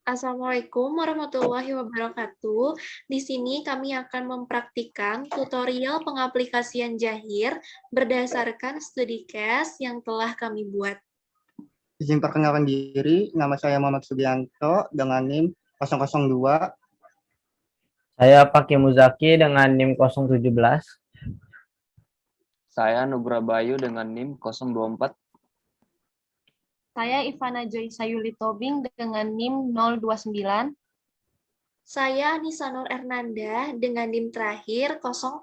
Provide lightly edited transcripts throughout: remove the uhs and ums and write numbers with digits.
Assalamualaikum warahmatullahi wabarakatuh. Di sini kami akan mempraktikkan tutorial pengaplikasian Jahir berdasarkan studi case yang telah kami buat. Izin perkenalkan diri, nama saya Muhammad Subianto dengan NIM 002. Saya Paki Muzaki dengan NIM 017. Saya Nugra Bayu dengan NIM 024. Saya Ivana Joy Sayuli Tobing dengan NIM 029. Saya Nisanur Ernanda dengan NIM terakhir 035.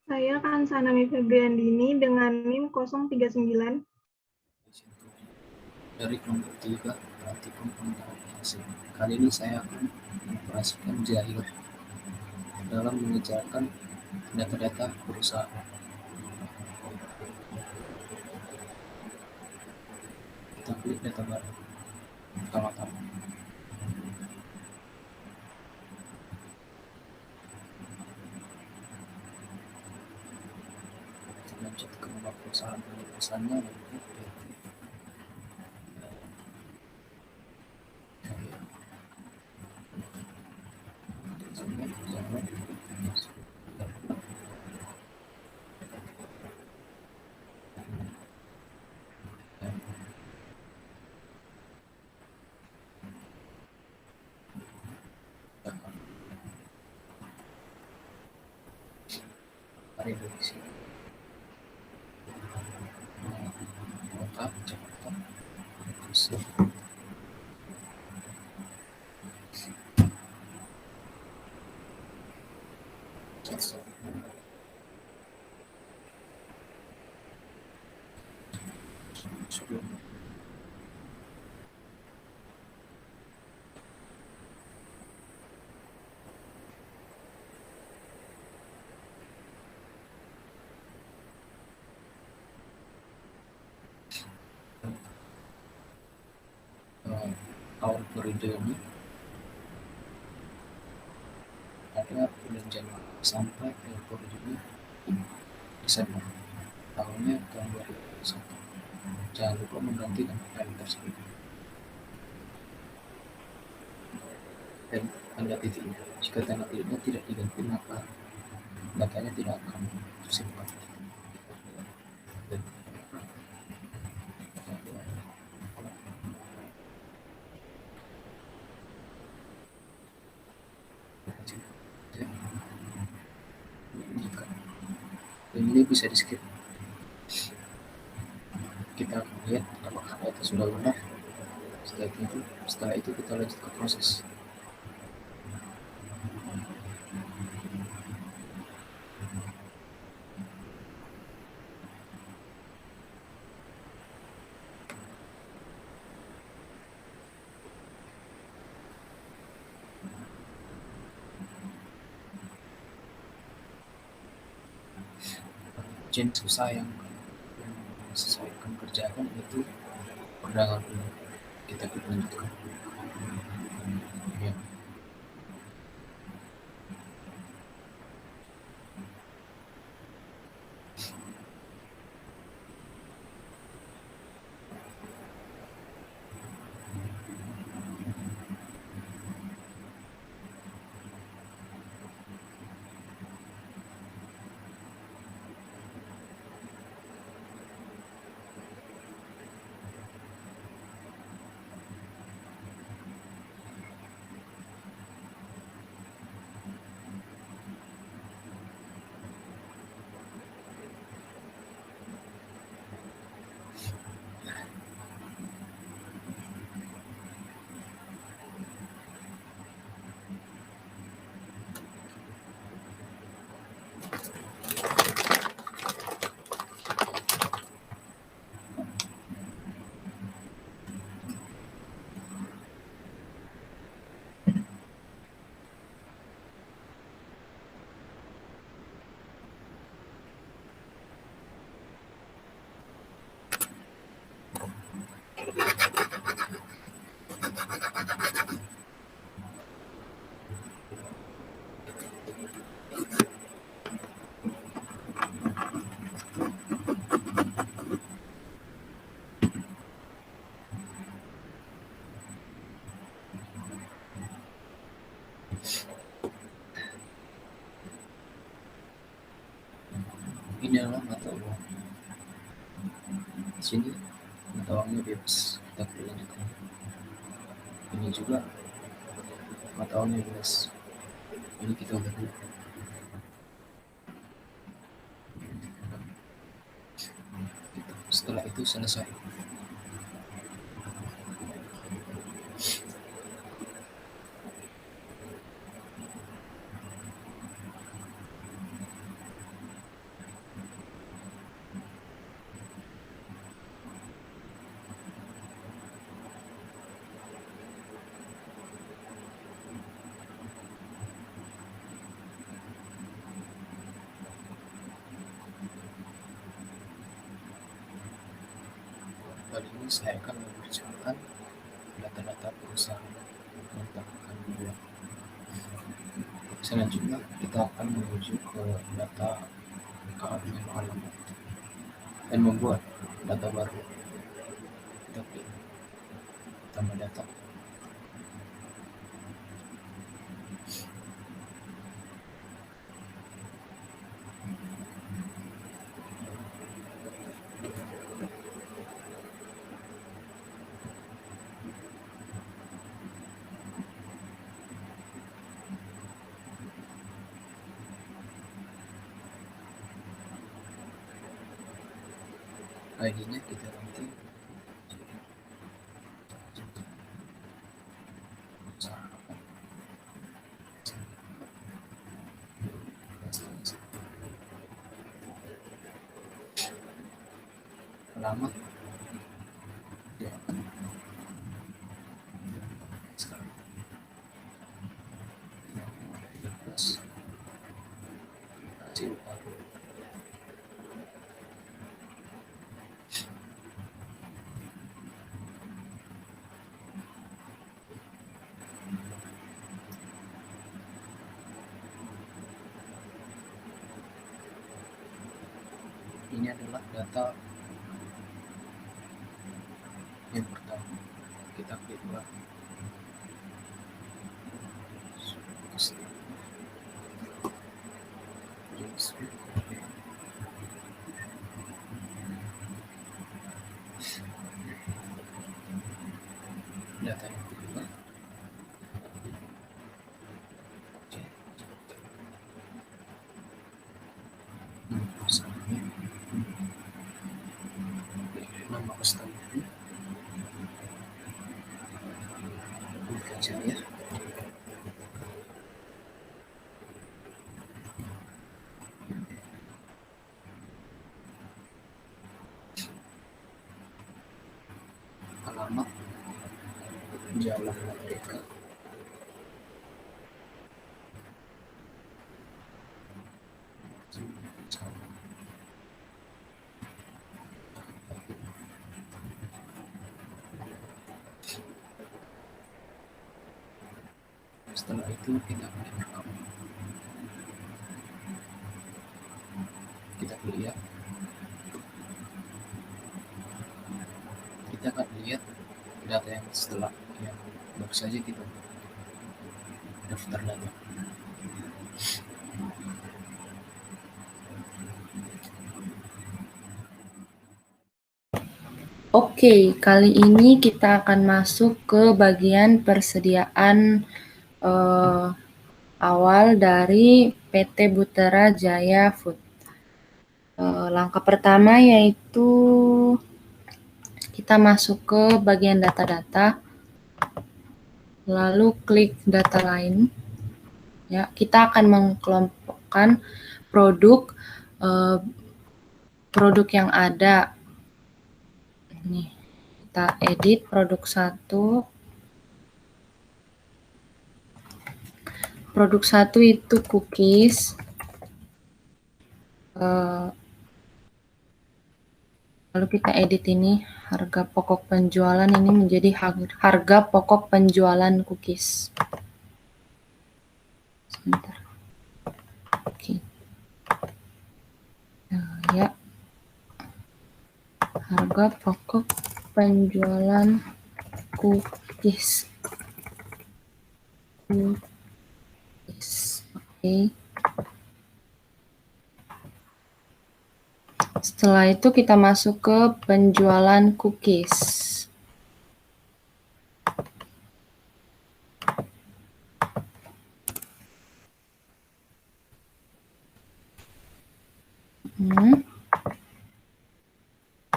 Saya Kansanami Febriandini dengan NIM 039. Dari kelompok 3, praktikum pengaplikasi. Kali ini saya akan mengoperasikan Jahir dalam mengejarkan data-data perusahaan. Kita klik data baru pertama-tama. Kita lanjut ke nama perusahaannya, Indonesia. Kota Jakarta. Tahun periode ini ada bulan Januari sampai periode ini Desember. Tahunnya tahun 2021. Jangan lupa mengganti nama file tersebut dan tanda titiknya. Jika tanda titiknya tidak diganti, maka datanya tidak akan tersimpan. Ini bisa di skip. Kita lihat apakah data sudah benar. Setelah itu kita lanjut ke proses. Jenis usaha yang sesuaikan kerjaan itu perdagangan umum. Kita lanjutkan. Ya. Ini adalah mata uang. Di sini mata uangnya bebas, kita pilih lanjutkan. Ini juga mata uangnya bebas. Ini kita udah dulu. Setelah itu selesai. Kali ini saya akan mengerjakan data-data perusahaan menggunakan dua. Selanjutnya kita akan menuju ke data keamanan alamat dan membuat data baru. Kita pilih tambah data. ID-nya kita ganti alamat ya. Sekarang hasil baru. Ini adalah data yang pertama. Kita klik buat data yang kedua. Nama customer bukan saya. Alamat Jalan Merdeka. Setelah itu kita pilih rekam. Kita pilih ya. Kita akan lihat data yang setelah yang baru saja kita daftar data. Oke, kali ini kita akan masuk ke bagian persediaan awal dari PT Butera Jaya Food. Langkah pertama yaitu kita masuk ke bagian data-data, lalu klik data lain. Ya, kita akan mengelompokkan produk yang ada. Nih, kita edit produk 1. Produk 1 itu cookies. Lalu kita edit ini, harga pokok penjualan ini menjadi harga pokok penjualan cookies. Sebentar. Oke. Nah, ya. Harga pokok penjualan cookies. Oke. Setelah itu kita masuk ke penjualan cookies.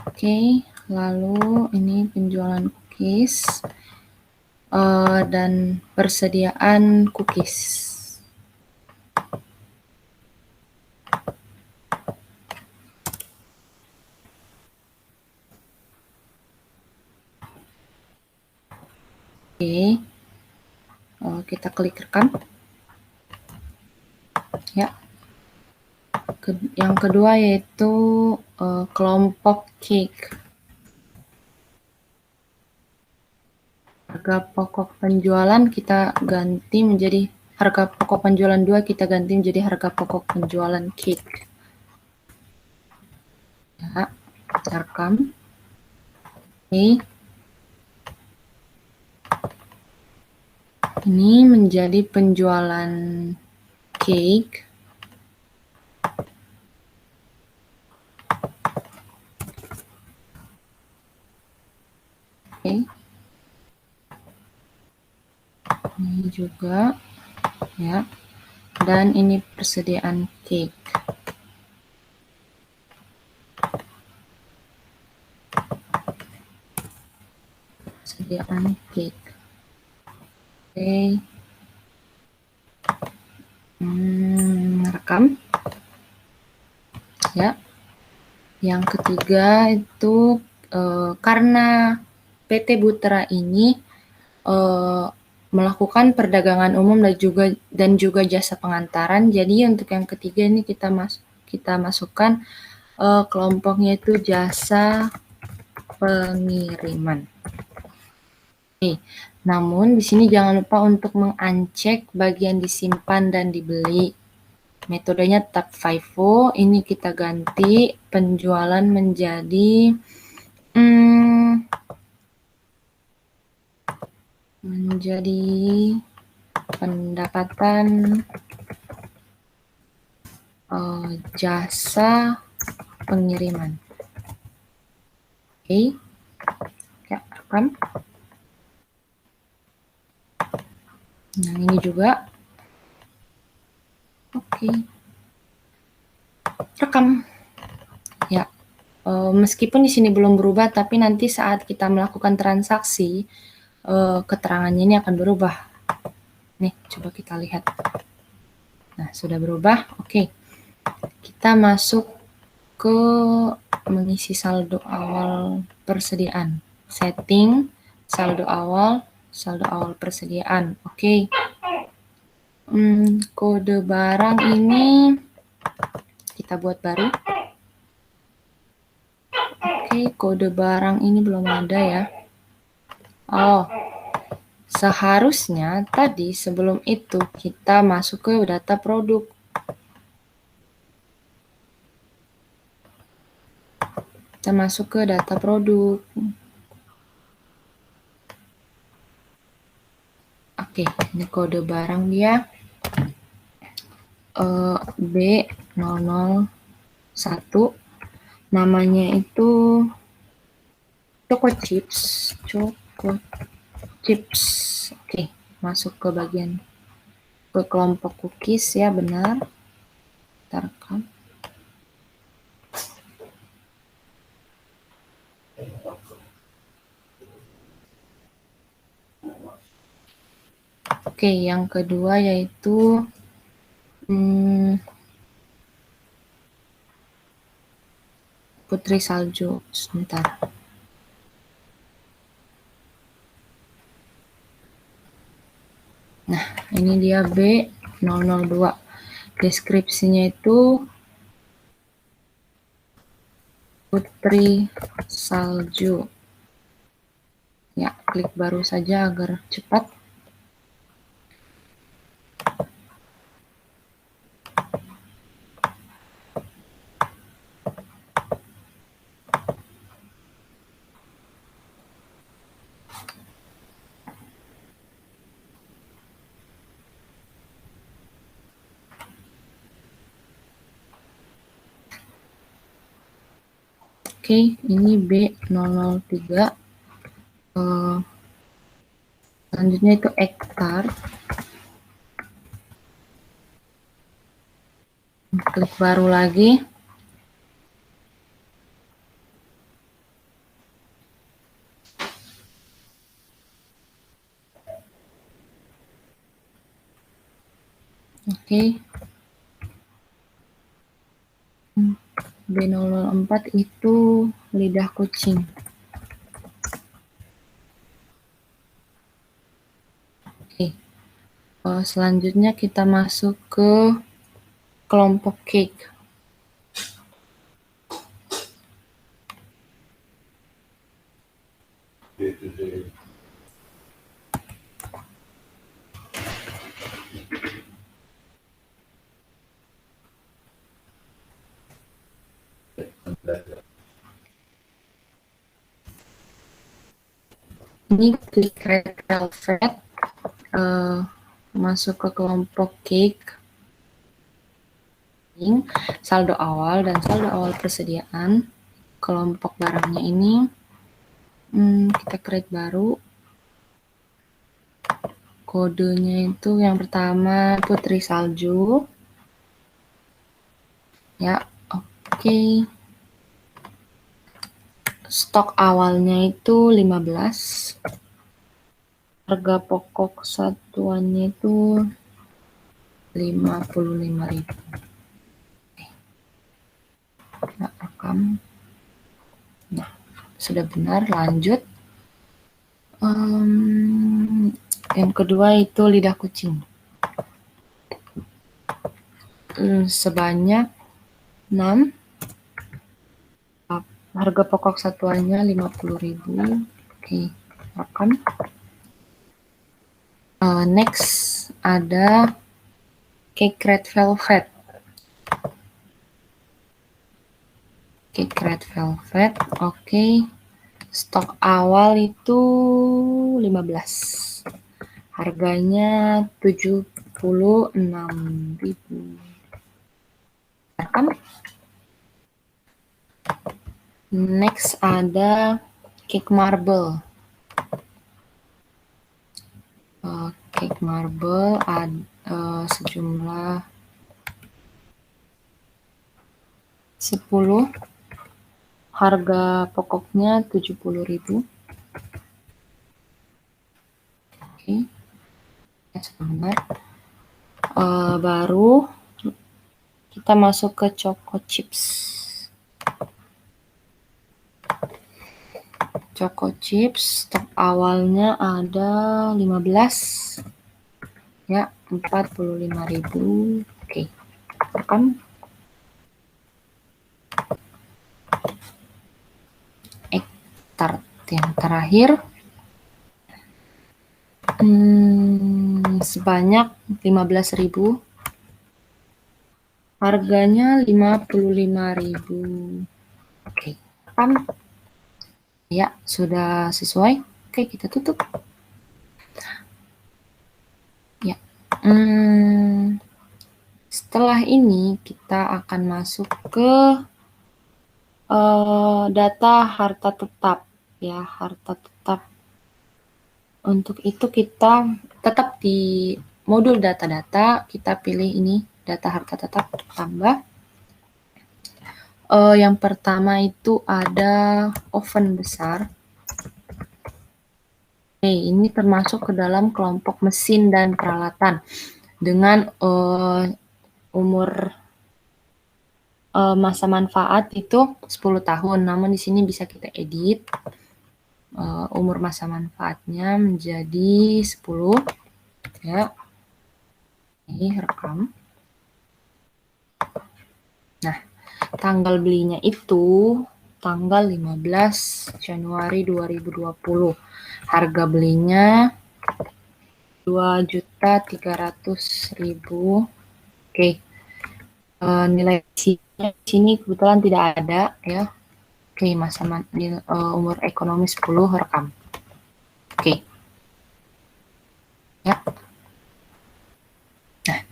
Oke, lalu ini penjualan cookies dan persediaan cookies. Oke, kita klik rekam. Ya. Yang kedua yaitu kelompok cake. Harga pokok penjualan kita ganti menjadi harga pokok penjualan 2 kita ganti menjadi harga pokok penjualan cake. Ya, kita rekam. Oke. Ini menjadi penjualan cake. Oke. Ini juga ya. Dan ini persediaan cake. Persediaan cake. Oke. Rekam. Ya. Yang ketiga itu karena PT Butera ini melakukan perdagangan umum dan juga jasa pengantaran. Jadi untuk yang ketiga ini kita masukkan kelompoknya itu jasa pengiriman. Oke. Namun di sini jangan lupa untuk mengancek bagian disimpan dan dibeli. Metodenya tetap FIFO. Ini kita ganti penjualan menjadi pendapatan jasa pengiriman. Oke. Ya, rekam. Nah, ini juga. Oke. Rekam. Ya. Meskipun di sini belum berubah, tapi nanti saat kita melakukan transaksi, keterangannya ini akan berubah. Nih, coba kita lihat. Nah, sudah berubah. Oke. Kita masuk ke mengisi saldo awal persediaan. Setting saldo awal persediaan. Oke. Kode barang ini kita buat baru. Oke, kode barang ini belum ada ya. Oh, seharusnya tadi sebelum itu kita masuk ke data produk. Kita masuk ke data produk. Oke, ini kode barang dia B001. Namanya itu Choco Chips. Oke, masuk ke bagian ke kelompok cookies ya, benar. Kita rekam. Oke, yang kedua yaitu Putri Salju. Sebentar. Nah, ini dia B002. Deskripsinya itu Putri Salju. Ya, klik baru saja agar cepat. Oke, ini B003. Selanjutnya itu hektar. Klik baru lagi. Oke. B004 itu lidah kucing. Oke. Selanjutnya kita masuk ke kelompok cake. Ini klik red velvet, masuk ke kelompok cake, saldo awal dan saldo awal persediaan. Kelompok barangnya ini kita create baru. Kodenya itu yang pertama Putri Salju. Ya, oke. Stok awalnya itu 15. Harga pokok satuannya itu 55.000. Nah, rekam. Nah, sudah benar, lanjut. Yang kedua itu lidah kucing. Sebanyak 6. Harga pokok satuannya 50.000. Oke, rekam. Next ada cake red velvet. Cake red velvet. Oke. Stok awal itu 15. Harganya 76.000. Rekam. Next ada cake marble. Cake marble ada sejumlah 10. Harga pokoknya 70.000. Oke. Sebentar. Baru kita masuk ke choco chips. Choco chips stok awalnya ada 15. Ya, 45.000. Oke. Rekam. Yang terakhir sebanyak 15.000. Harganya 55.000. Oke. Rekam. Ya, sudah sesuai. Oke, kita tutup. Ya. Setelah ini kita akan masuk ke data harta tetap. Ya, harta tetap. Untuk itu kita tetap di modul data-data, kita pilih ini, data harta tetap, tambah. Yang pertama itu ada oven besar. Oke, ini termasuk ke dalam kelompok mesin dan peralatan dengan umur masa manfaat itu 10 tahun. Namun di sini bisa kita edit umur masa manfaatnya menjadi 10. Ya. Ini rekam. Nah, tanggal belinya itu tanggal 15 Januari 2020. Harga belinya 2.300.000. Oke. Nilai sini kebetulan tidak ada ya. Oke, masa umur ekonomi 10, rekam. Oke. Ya. Nah,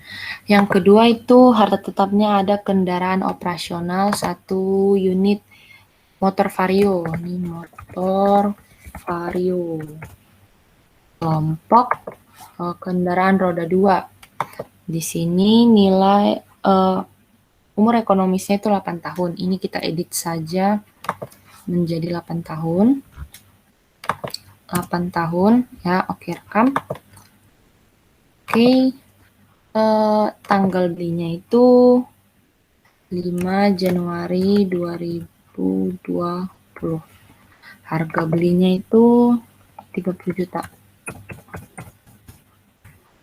yang kedua itu harta tetapnya ada kendaraan operasional 1 unit motor vario. Ini motor vario. Kelompok kendaraan roda 2. Di sini nilai umur ekonomisnya itu 8 tahun. Ini kita edit saja menjadi 8 tahun. 8 tahun ya, oke, rekam. Oke, tanggal belinya itu 5 Januari 2020. Harga belinya itu 30 juta.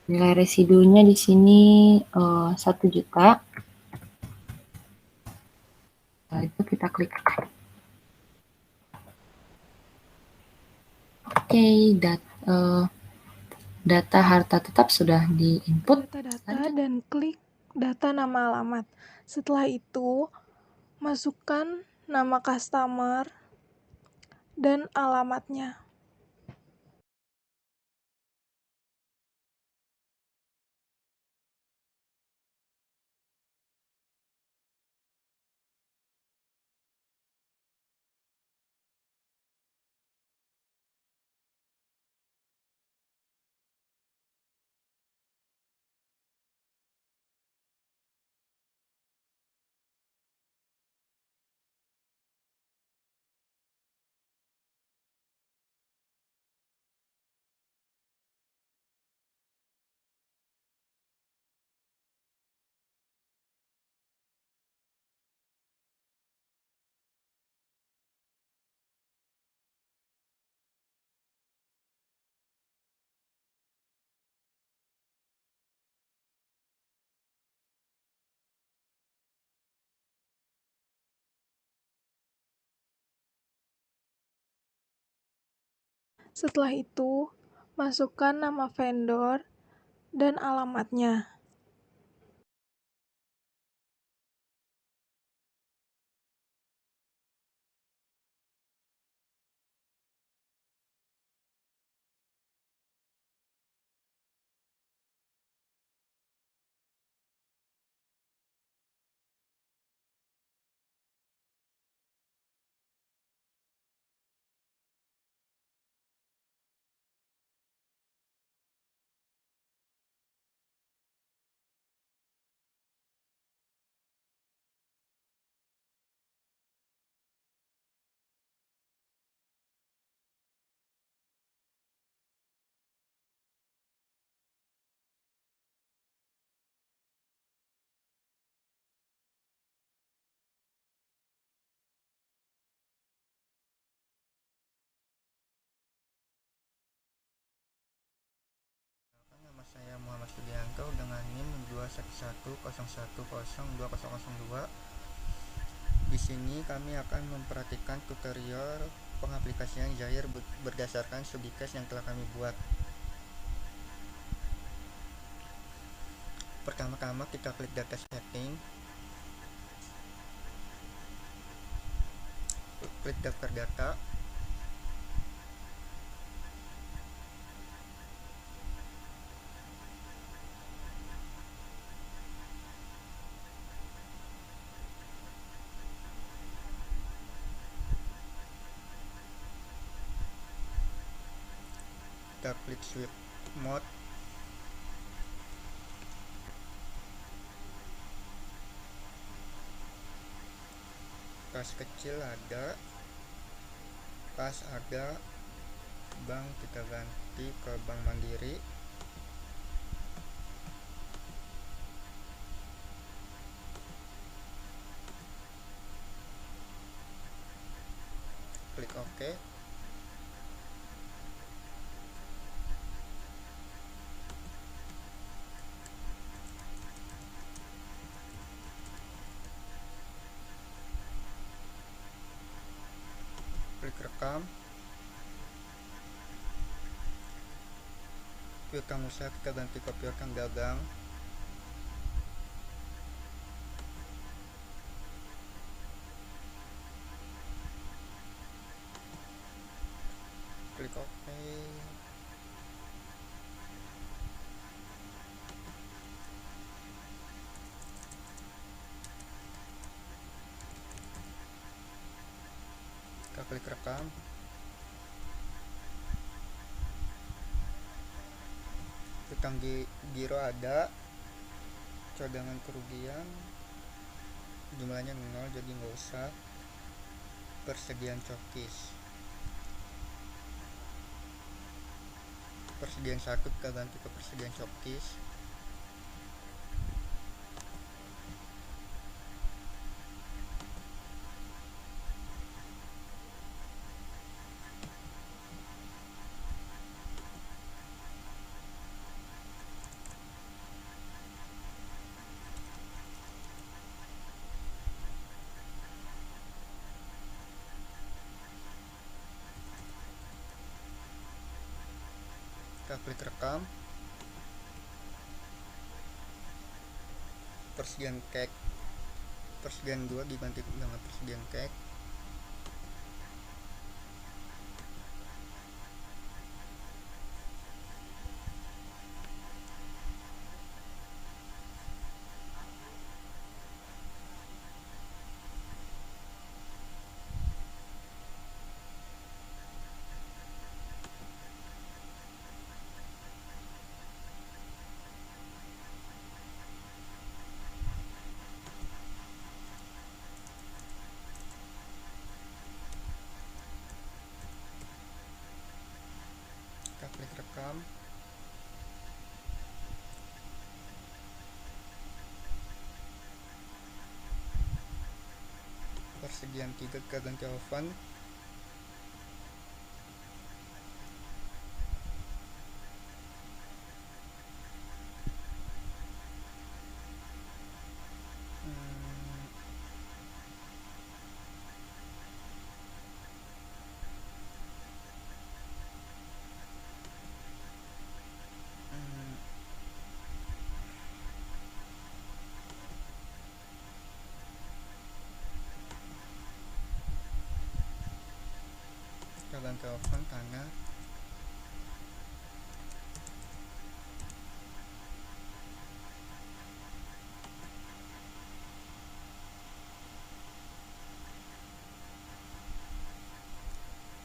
Nilai residunya di sini 1 juta. Nah, itu kita klik rekam. Oke, data harta tetap sudah di-input. Data-data dan klik data nama alamat. Setelah itu, masukkan nama customer dan alamatnya. Setelah itu, masukkan nama vendor dan alamatnya. Nama saya Muhammad Subianto dengan NIM 21101102002. Di sini kami akan memperhatikan tutorial pengaplikasian Zahir berdasarkan studi case yang telah kami buat. Pertama-tama kita klik data setting, klik daftar data. Kita klik sweep mode. Kas kecil ada, kas ada, bank kita ganti ke Bank Mandiri. Klik OK. Klik rekam. Piutang usaha kita ganti ke piutang dagang. Klik OK. klik rekam. Utang giro ada, cadangan kerugian jumlahnya 0 jadi nggak usah. Persediaan satu kita ganti ke persediaan cokis. Kita klik rekam. Persediaan cake, persediaan 2 diganti dengan persediaan cake. Kita klik rekam. Persediaan 3 kita ganti oven. Kita ganti oven tanah.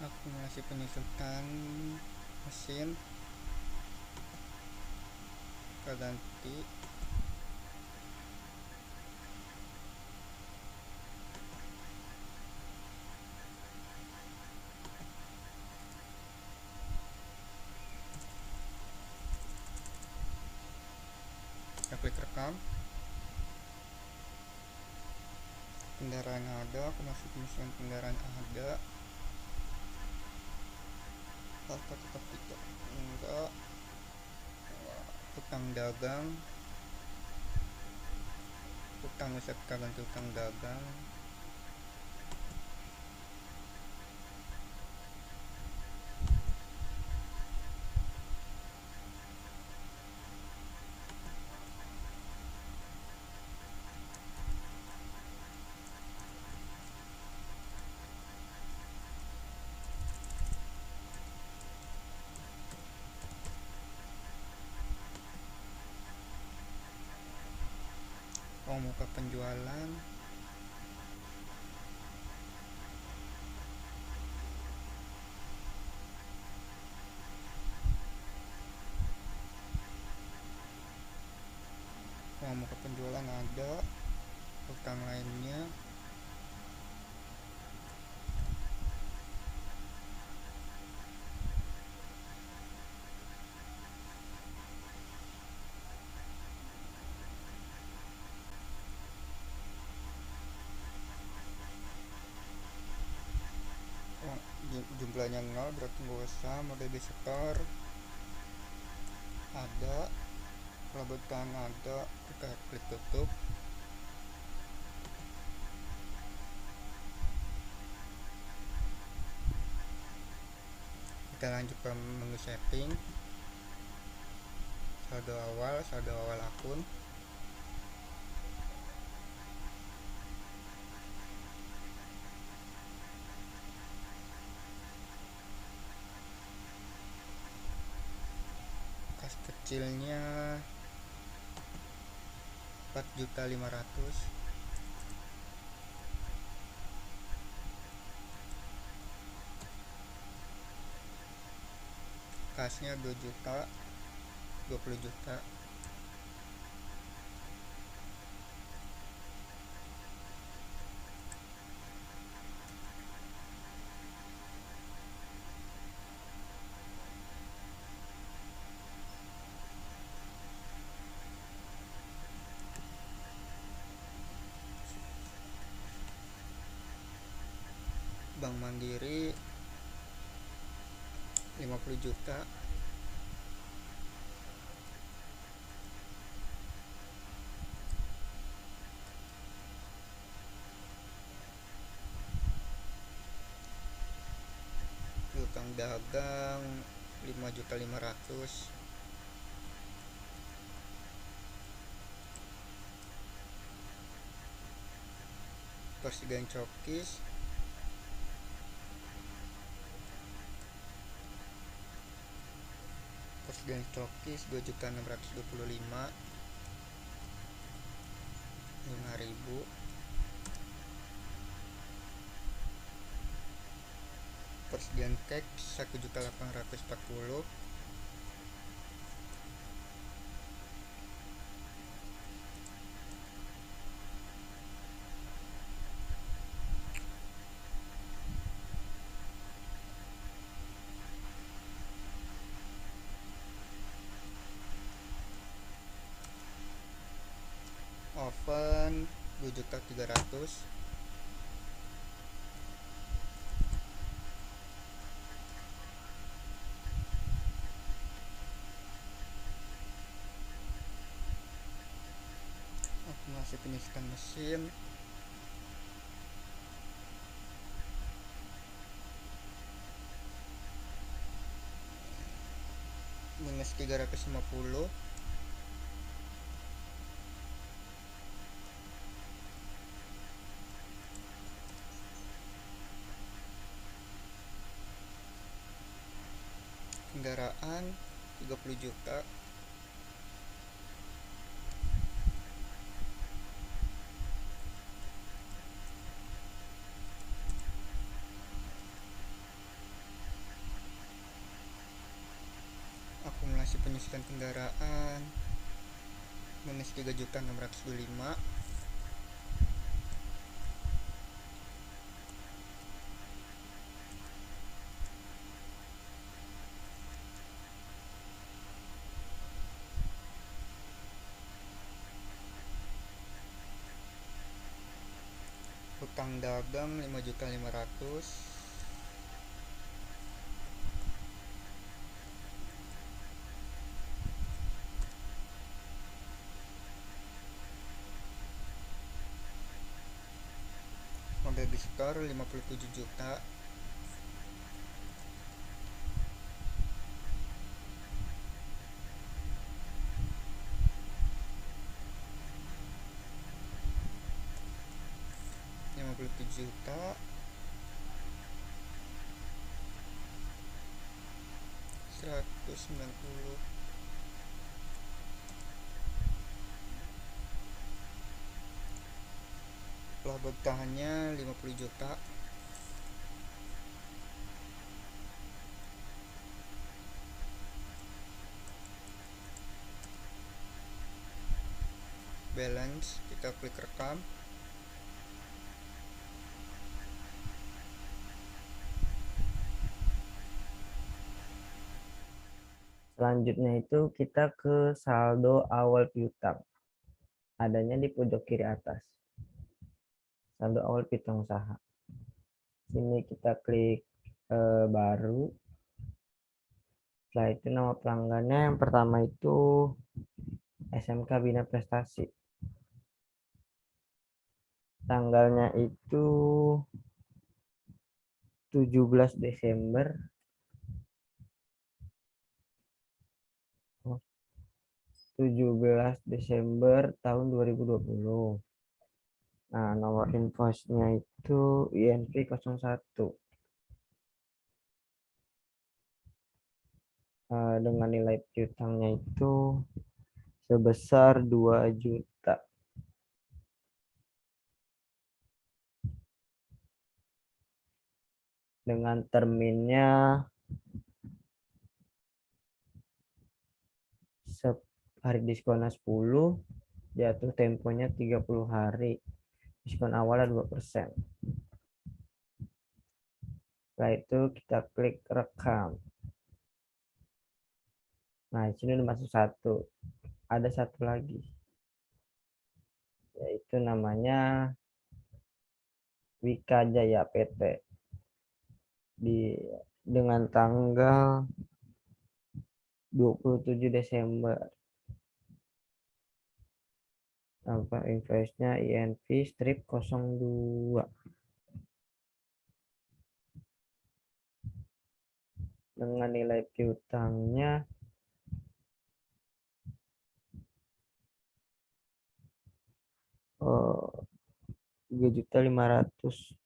Akumulasi penyusutan mesin kita ganti. Kita klik rekam. Kendaraan ada, akumulasi penyusutan kendaraan ada. Harta tetap tidak enggak. Utang dagang, utang usaha kita ganti utang dagang. Muka penjualan, muka penjualan ada, utang lainnya. Jumlahnya 0 berarti nggak usah. Mode debitor ada, pelabuhan ada, kita klik tutup. Kita lanjut ke menu setting, saldo awal akun. Kas kecilnya 4.500.000. 4 kasnya 2 juta, 20 juta. Bank Mandiri 50 juta. Utang dagang 5.500.000. Persediaan cokis 2.625.000. 5.000. Persediaan teks 1.840.000. Oven 2.300.000. Akumulasi penyusutan mesin minus 350. Kendaraan 30 juta. Akumulasi penyusutan kendaraan minus 3.625. Utang dagang 5.500.000. Modal di store 57 juta. Juta 190. Laba bertahannya 50 juta. Balance kita klik rekam. Selanjutnya itu kita ke saldo awal piutang. Adanya di pojok kiri atas. Saldo awal piutang usaha. Sini kita klik baru. Setelah itu nama pelanggannya yang pertama itu SMK Bina Prestasi. Tanggalnya itu 17 Desember 17 Desember tahun 2020. Nah, nomor invoice-nya itu INV 01. Dengan nilai piutangnya itu sebesar 2 juta. Dengan terminnya hari diskonnya 10, jatuh temponya 30 hari. Diskon awalnya 2%. Setelah itu kita klik rekam. Nah, di sini udah masuk satu. Ada satu lagi. Yaitu namanya Wikajaya PT. Dengan tanggal 27 Desember. Sampai invoice-nya INV strip 02. Dengan nilai piutangnya oh, 3.500.000.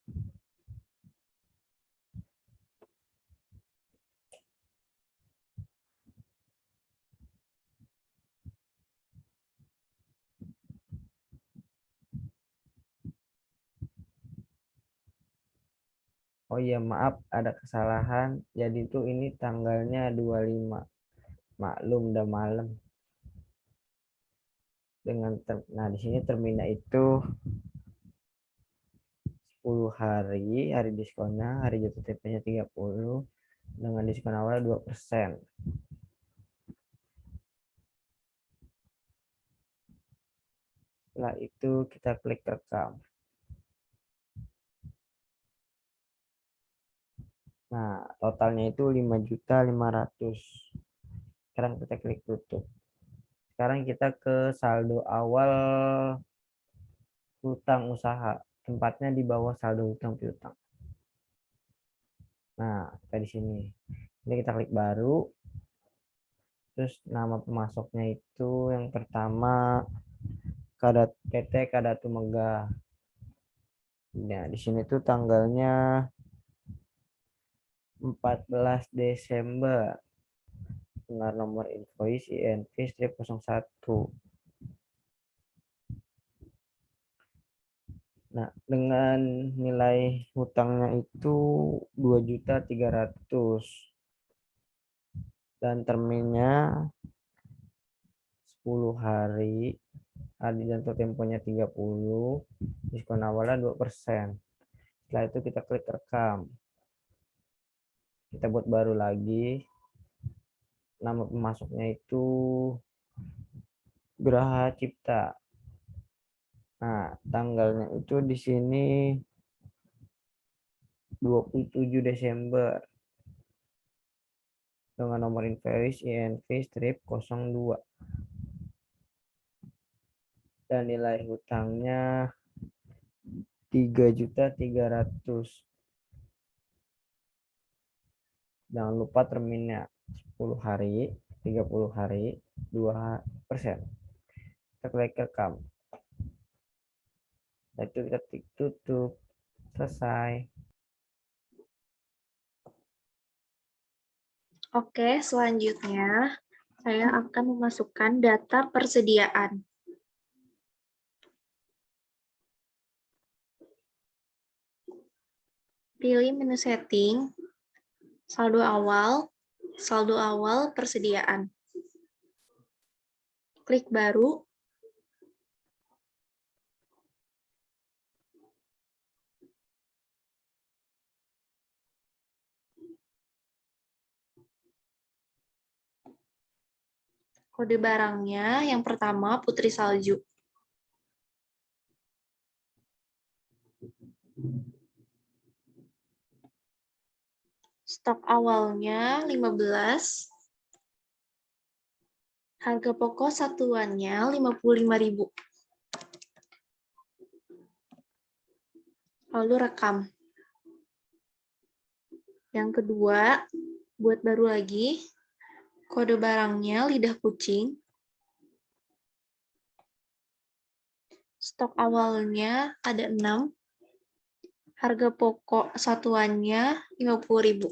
Oh iya, maaf ada kesalahan. Jadi itu ini tanggalnya 25. Maklum udah malam. Nah di sini terminnya itu 10 hari, hari diskonnya, hari jatuh temponya 30 dengan diskon awal 2%. Setelah itu kita klik rekam. Nah, totalnya itu 5.500.000. Sekarang kita klik tutup. Sekarang kita ke saldo awal hutang usaha. Tempatnya di bawah saldo hutang piutang. Nah, kita di sini. Jadi kita klik baru. Terus nama pemasoknya itu yang pertama PT Kadatu Megah. Nah, di sini tuh tanggalnya 14 Desember. Dengan nomor invoice INV strip 01. Nah, dengan nilai hutangnya itu 2.300.000 dan terminnya 10 hari. Hari jatuh temponya 30, diskon awalnya 2%. Setelah itu kita klik rekam. Kita buat baru lagi. Nama pemasoknya itu Graha Cipta. Nah, tanggalnya itu di sini 27 Desember. Dengan nomor invoice INV strip 02. Dan nilai hutangnya 3.300.000. Jangan lupa terminnya 10 hari, 30 hari, 2%. Kita klik rekam. Dan itu kita klik tutup. Selesai. Oke, selanjutnya saya akan memasukkan data persediaan. Pilih menu setting, saldo awal persediaan. Klik baru. Kode barangnya yang pertama Putri Salju. Stok awalnya 15. Harga pokok satuannya 55.000. Lalu rekam. Yang kedua, buat baru lagi. Kode barangnya lidah kucing. Stok awalnya ada 6. Harga pokok satuannya 50.000.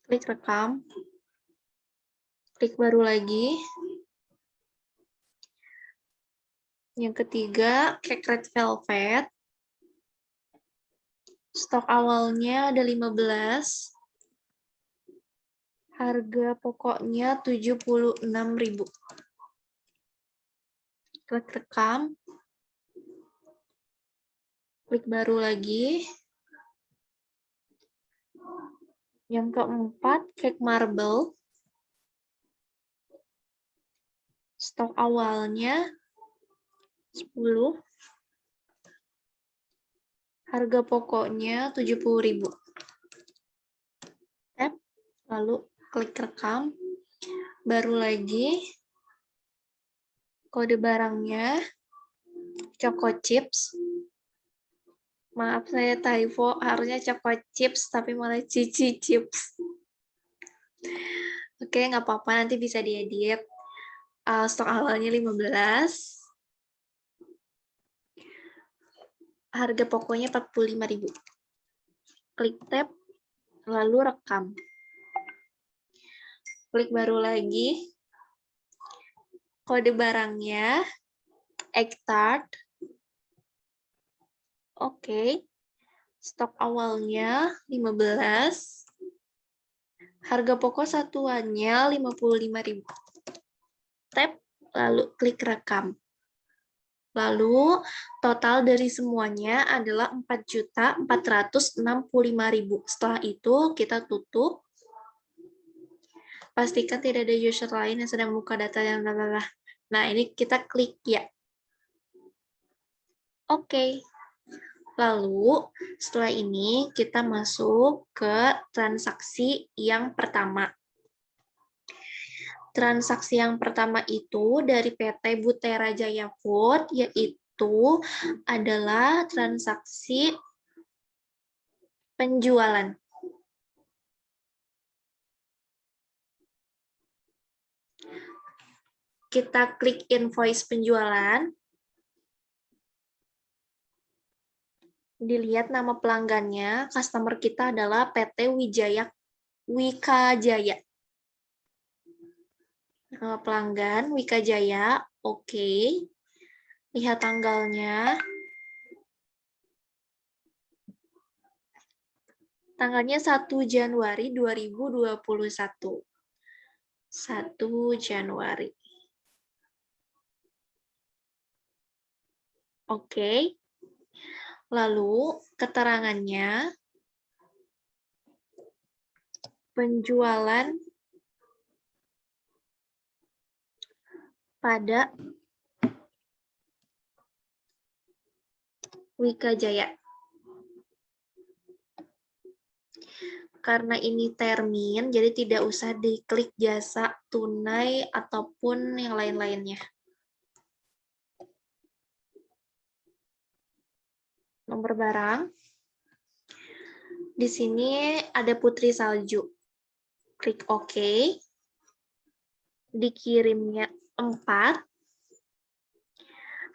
Klik rekam. Klik baru lagi. Yang ketiga, cake red velvet. Stok awalnya ada 15. Harga pokoknya 76.000. Klik rekam. Klik baru lagi. Yang keempat, cake marble. Stok awalnya 10. Harga pokoknya 70.000. Tap, lalu klik rekam. Baru lagi. Kode barangnya Choco Chips. Maaf saya typo, harusnya Choco Chips tapi malah Cici Chips. Oke, nggak apa-apa, nanti bisa diedit. Stok awalnya 15. Harga pokoknya 45.000. Klik tab, lalu rekam. Klik baru lagi. Kode barangnya egg tart. Oke. Stok awalnya 15. Harga pokok satuannya 55.000. Tap, lalu klik rekam. Lalu total dari semuanya adalah 4.465.000. Setelah itu kita tutup. Pastikan tidak ada user lain yang sedang membuka data yang lalah. Nah, ini kita klik ya. Oke. Lalu setelah ini kita masuk ke transaksi yang pertama. Transaksi yang pertama itu dari PT Butera Jaya Food, yaitu adalah transaksi penjualan. Kita klik invoice penjualan. Dilihat nama pelanggannya, customer kita adalah PT Wika Jaya. Nama pelanggan Wika Jaya, oke. Lihat tanggalnya. Tanggalnya 1 Januari 2021. 1 Januari. Oke. Lalu keterangannya penjualan pada Wika Jaya. Karena ini termin, jadi tidak usah diklik jasa tunai ataupun yang lain-lainnya. Nomor barang. Di sini ada putri salju. Klik OK. Dikirimnya 4.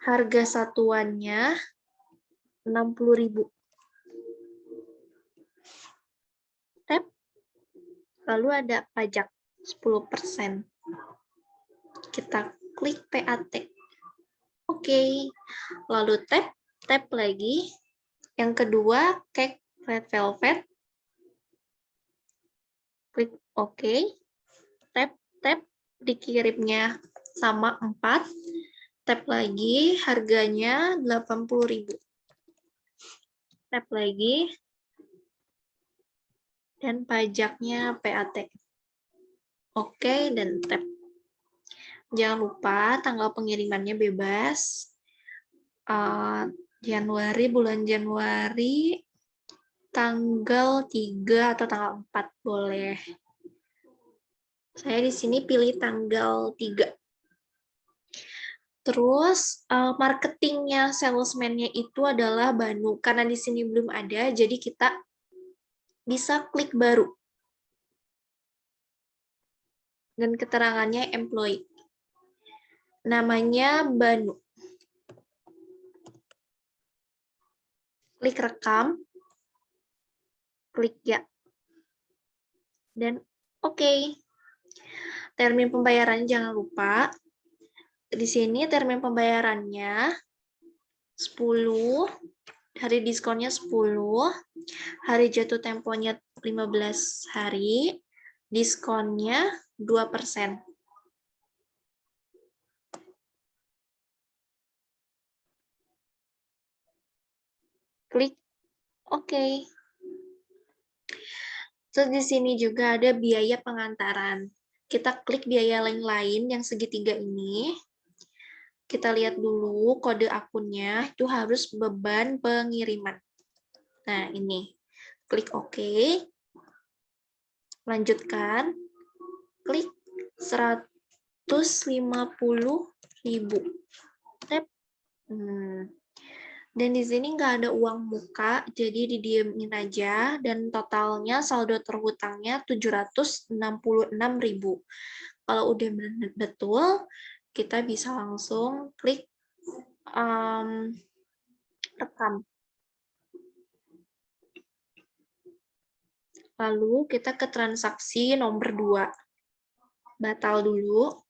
Harga satuannya 60.000. Tap. Lalu ada pajak 10%. Kita klik PAT. Oke. Lalu tap lagi. Yang kedua, cake red velvet. Klik OK. Tap, dikirimnya sama 4. Tap lagi, harganya 80.000. Tap lagi. Dan pajaknya PAT. Oke, dan tap. Jangan lupa tanggal pengirimannya bebas. Bulan Januari, tanggal 3 atau tanggal 4 boleh. Saya di sini pilih tanggal 3. Terus marketingnya, salesman-nya itu adalah Banu. Karena di sini belum ada, jadi kita bisa klik baru. Dan keterangannya employee. Namanya Banu. Klik rekam. Klik ya. Dan oke. Termin pembayarannya jangan lupa. Di sini termin pembayarannya 10, hari diskonnya 10, hari jatuh temponya 15 hari, Diskonnya 2%. Klik OK. Terus di sini juga ada biaya pengantaran. Kita klik biaya lain-lain yang segitiga ini. Kita lihat dulu kode akunnya, itu harus beban pengiriman. Nah, ini. Klik OK. Lanjutkan. Klik 150.000. Tap. Dan di sini nggak ada uang muka, jadi didiemin aja, dan totalnya saldo terhutangnya 766.000. Kalau udah betul, kita bisa langsung klik rekam. Lalu kita ke transaksi nomor 2. Batal dulu.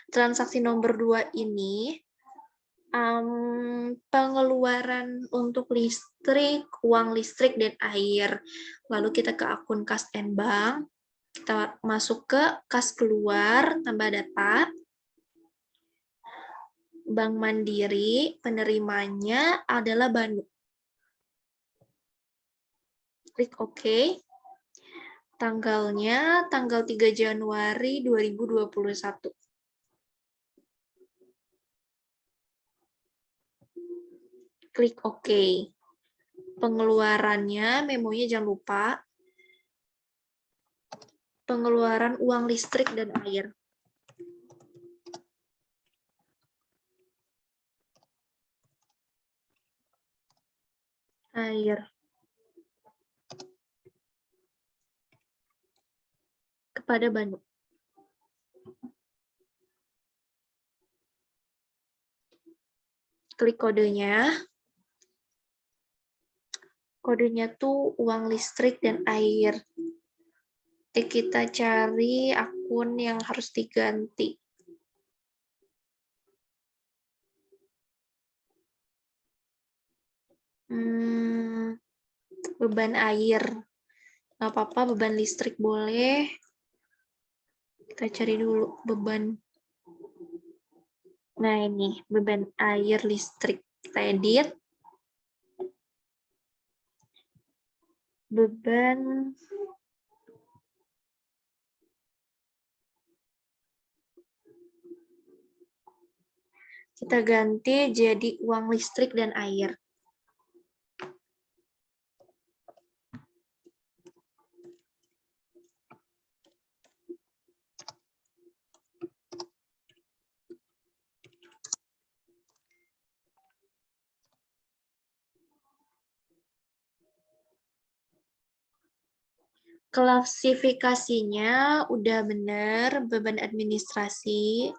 Transaksi nomor 2 ini pengeluaran untuk listrik, uang listrik dan air. Lalu kita ke akun kas and bank, kita masuk ke kas keluar, tambah data. Bank Mandiri, penerimanya adalah Banu. Klik OK. Tanggalnya tanggal 3 Januari 2021. Klik OK. Pengeluarannya, memonya jangan lupa. Pengeluaran uang listrik dan air. Kepada Banu. Klik kodenya. Kodenya tuh uang listrik dan air. Jadi kita cari akun yang harus diganti. Beban air. Nggak apa-apa, beban listrik boleh. Kita cari dulu beban. Nah ini, beban air listrik. Kita edit. Beban kita ganti jadi uang listrik dan air. Klasifikasinya udah benar, beban administrasi.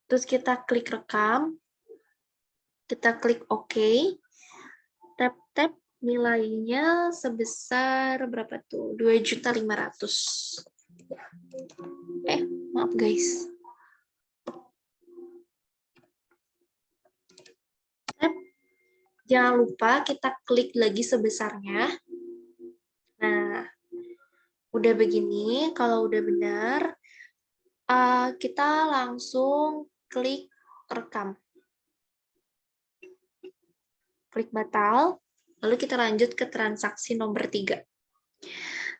Terus kita klik rekam. Kita klik OK. Tap-tap. Nilainya sebesar berapa tuh? 2.500.000. Maaf guys. Jangan lupa kita klik lagi sebesarnya. Nah, udah begini. Kalau udah benar, kita langsung klik rekam. Klik batal. Lalu kita lanjut ke transaksi nomor 3.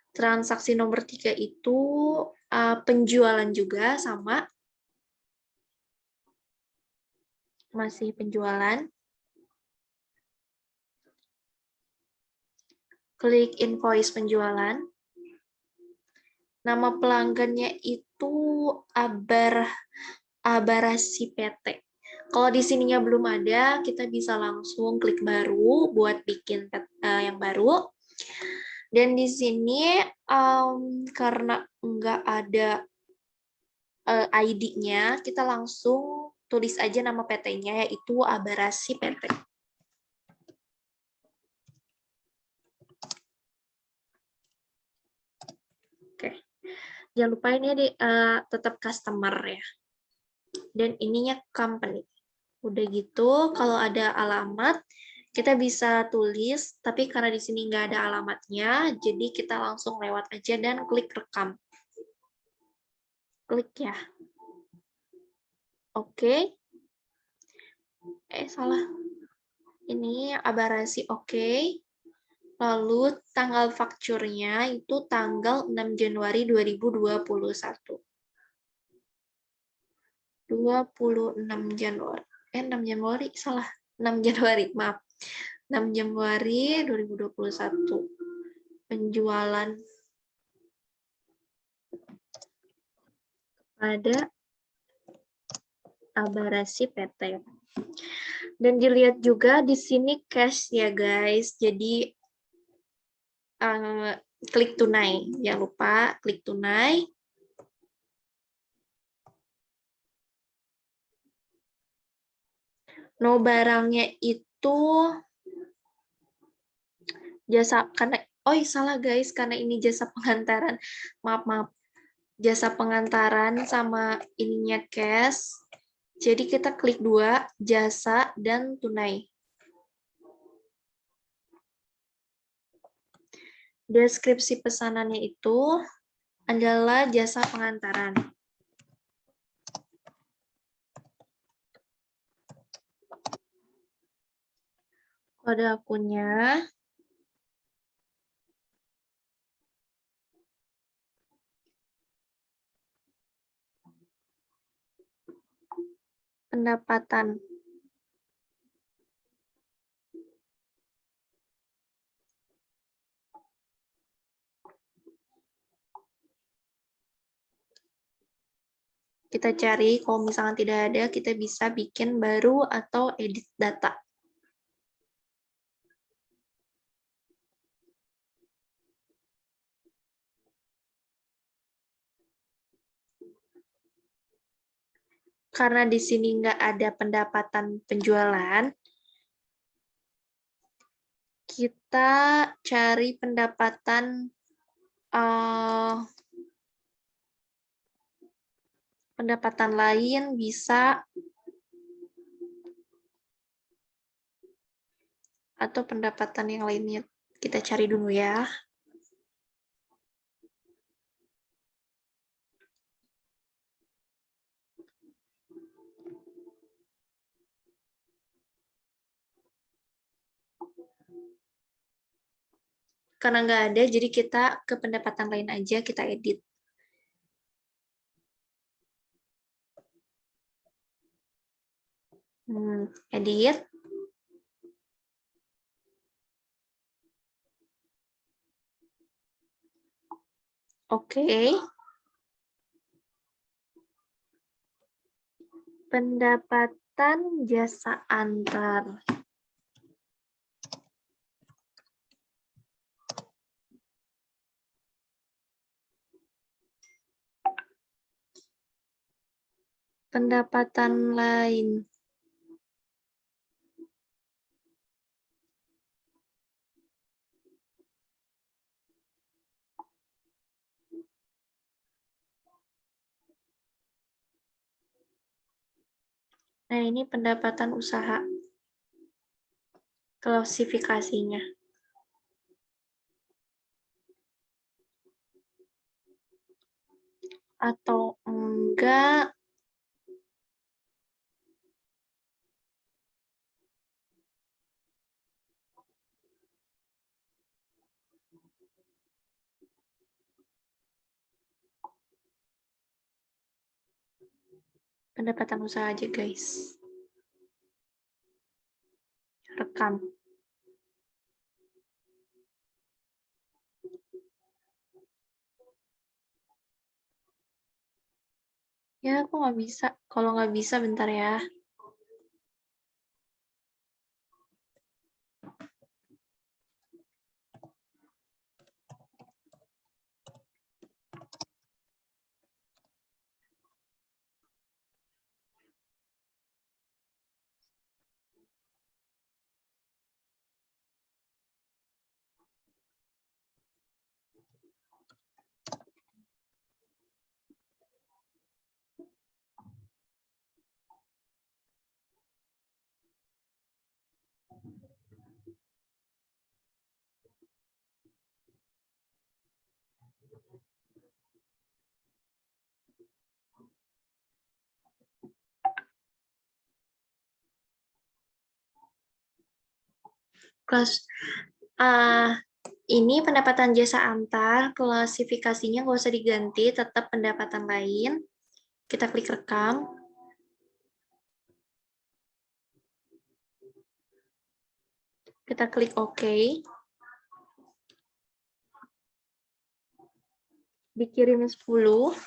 Transaksi nomor 3 itu penjualan juga, sama. Masih penjualan. Klik invoice penjualan. Nama pelanggannya itu Abarasi PT. Kalau di sininya belum ada, kita bisa langsung klik baru buat bikin yang baru. Dan di sini karena nggak ada ID-nya, kita langsung tulis aja nama PT-nya, yaitu Abarasi PT. Jangan lupa ini tetap customer ya. Dan ininya company. Udah gitu, kalau ada alamat, kita bisa tulis, tapi karena di sini nggak ada alamatnya, jadi kita langsung lewat aja dan klik rekam. Klik ya. Oke. Salah. Ini abarasi oke. Lalu tanggal fakturnya itu tanggal 6 Januari 2021. 26 Januari. 6 Januari, salah. 6 Januari, maaf. 6 Januari 2021. Penjualan pada Abarasi PT. Dan dilihat juga di sini cash ya guys. Jadi klik tunai. Jangan lupa klik tunai. No, barangnya itu jasa, karena salah guys, karena ini jasa pengantaran. Maaf. Jasa pengantaran sama ininya cash. Jadi kita klik 2, jasa dan tunai. Deskripsi pesanannya itu adalah jasa pengantaran. Kode akunnya pendapatan. Kita cari, kalau misalkan tidak ada, kita bisa bikin baru atau edit data. Karena di sini nggak ada pendapatan penjualan, kita cari pendapatan lain bisa, atau pendapatan yang lainnya. Kita cari dulu ya. Karena nggak ada, jadi kita ke pendapatan lain aja, kita edit. Edit. Oke. Pendapatan jasa antar. Pendapatan lain. Nah, ini pendapatan usaha. Klasifikasinya. Atau enggak, pendapatan usaha aja guys. Rekam. Ya, aku nggak bisa. Kalau nggak bisa, bentar ya. Kelas ini pendapatan jasa antar, klasifikasinya nggak usah diganti, tetap pendapatan lain. Kita klik rekam. Kita klik OK. Dikirim 10.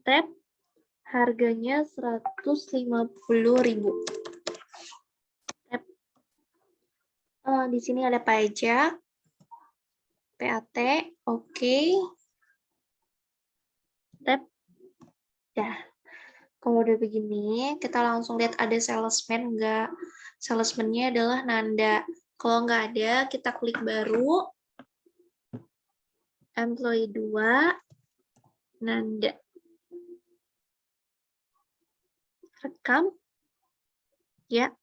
Tab, harganya 150.000. Tab. Di sini ada pajak, PAT, oke. Tab. Ya. Kalau udah begini, kita langsung lihat ada salesman nggak? Salesman-nya adalah Nanda. Kalau nggak ada, kita klik baru. Employee 2, Nanda. Rekam. Ya.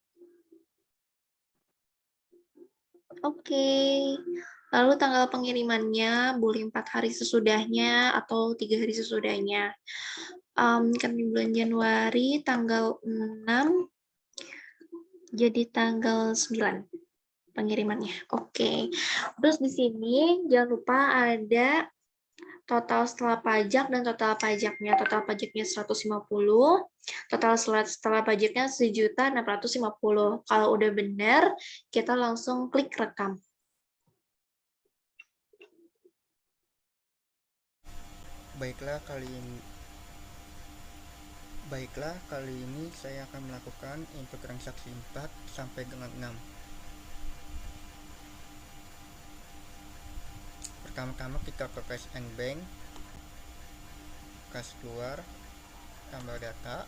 Oke. Lalu tanggal pengirimannya boleh 4 hari sesudahnya atau 3 hari sesudahnya. Kami bulan Januari tanggal 6 jadi tanggal 9 pengirimannya. Oke. Terus di sini jangan lupa ada total setelah pajak dan total pajaknya. Total pajaknya 150, total setelah pajaknya 1.650.000. Kalau udah benar, kita langsung klik rekam. Baiklah, kali ini saya akan melakukan input transaksi 4 sampai dengan 6. Pertama-tama kita ke cash and bank, kas keluar, tambah data.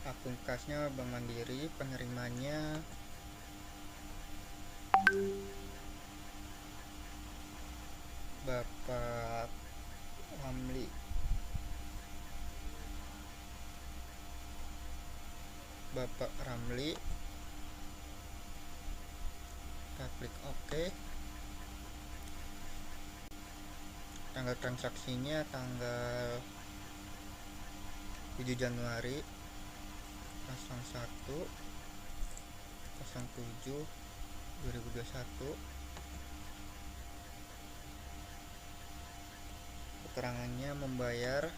Akun kasnya Bank Mandiri, penerimanya Bapak Ramli. Kita klik OK. Tanggal transaksinya tanggal 7 Januari 01/07/2021. Keterangannya membayar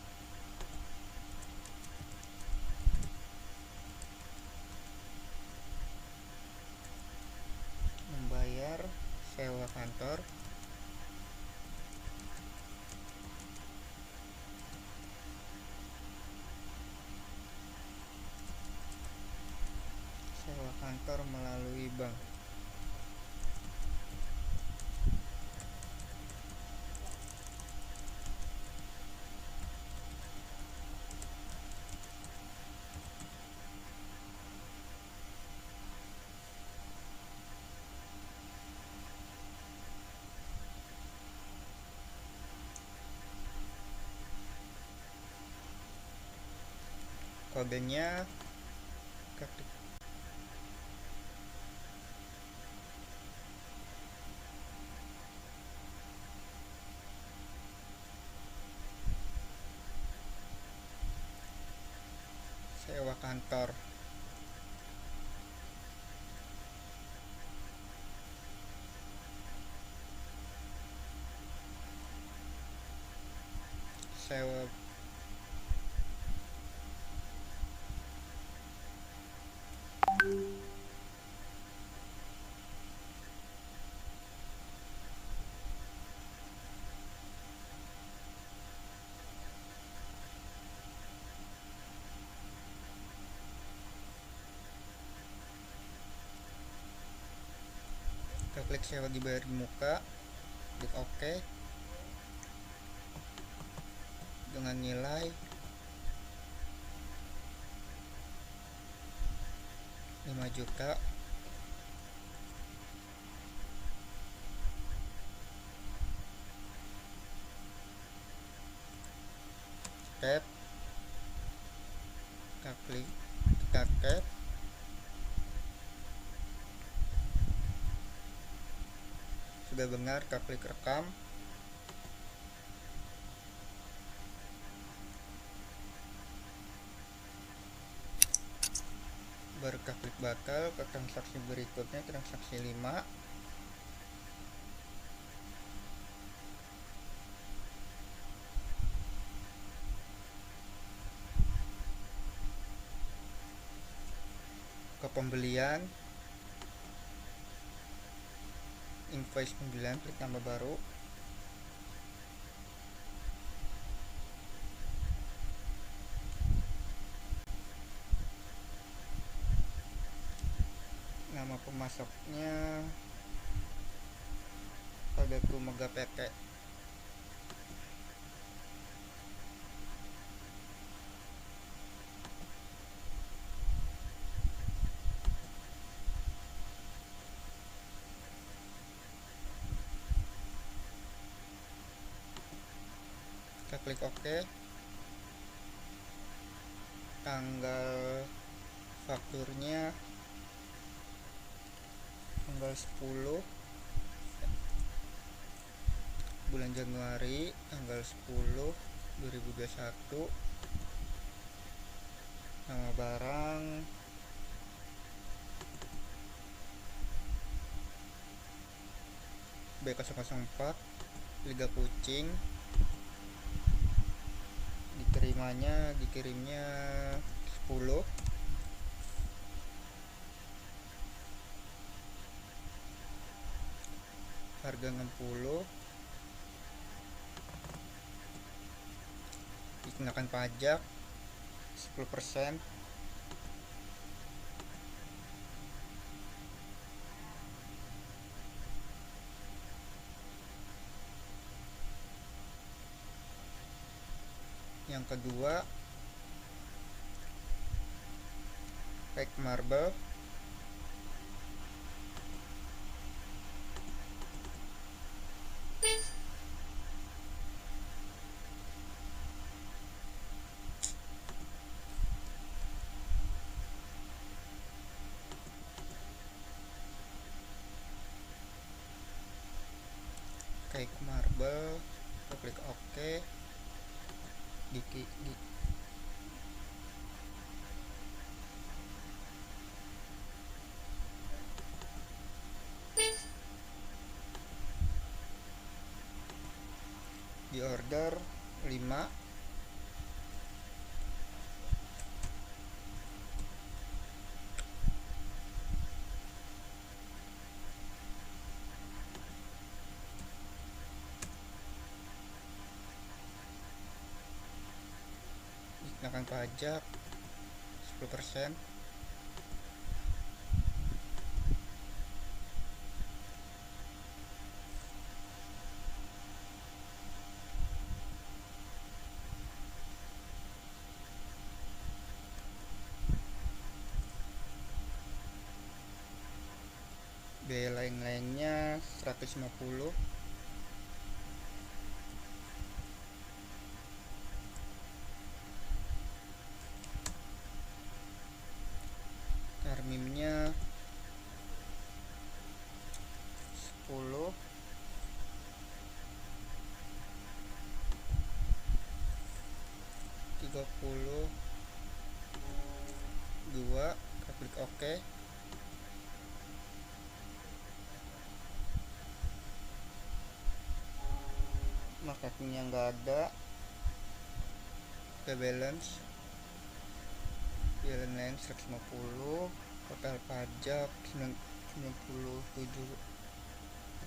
sewa kantor, melalui bank. Kodenya ketik sewa kantor. Sewa kita klik sewa dibayar di muka, klik OK dengan nilai 5 juta. Kita klik, kita tap sudah benar, kita klik rekam. Baru kita klik bakal ke transaksi berikutnya, transaksi 5. Ke pembelian, invoice 9, klik tambah baru. Nama pemasoknya Pagaku Mega PT. Kita klik OK. Tanggal fakturnya tanggal 10 bulan Januari, tanggal 10 2021. Nama barang B004 Liga Kucing. Dikirimnya 10. Harga 60. Dikenakan pajak 10%. Yang kedua, pack marble. Kayak marble, kita klik OK. Di order 5. Dikenakan pajak 10%. Biaya lain-lainnya 150. Tarmimnya 10. $32. Kita klik OK. Marketnya nggak ada. Balance 150. Total pajak 97.500.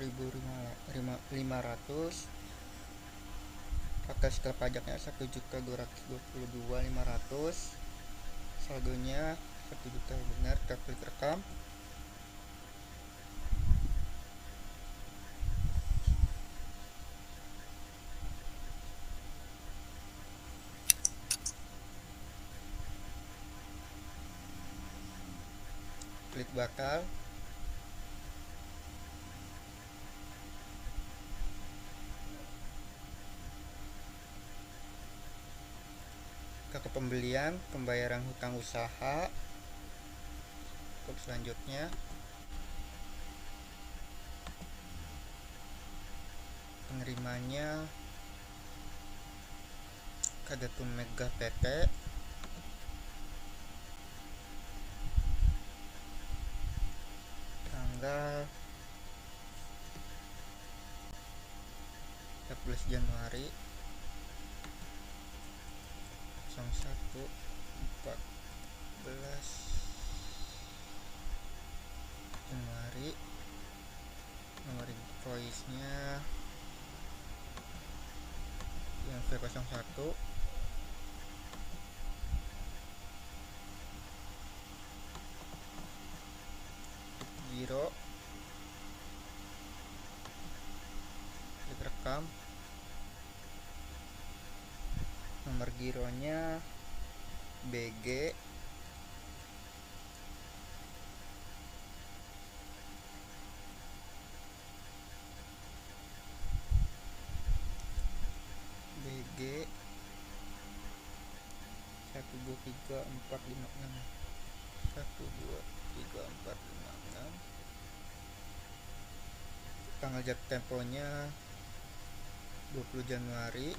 Pakai setelah pajaknya 1.222.500. Saldonya 1 juta. Benar, kita klik rekam. Klik bakal. Ke pembelian, pembayaran hutang usaha. Untuk selanjutnya penerimanya Kadetu Mega PT, tanggal 14 Januari 01 14 Januari. Nomor invoice-nya yang V01, giro, klik rekam. Nomor gironya BG BG 1234556 1234556. Tanggal jatuh temponya 20 Januari.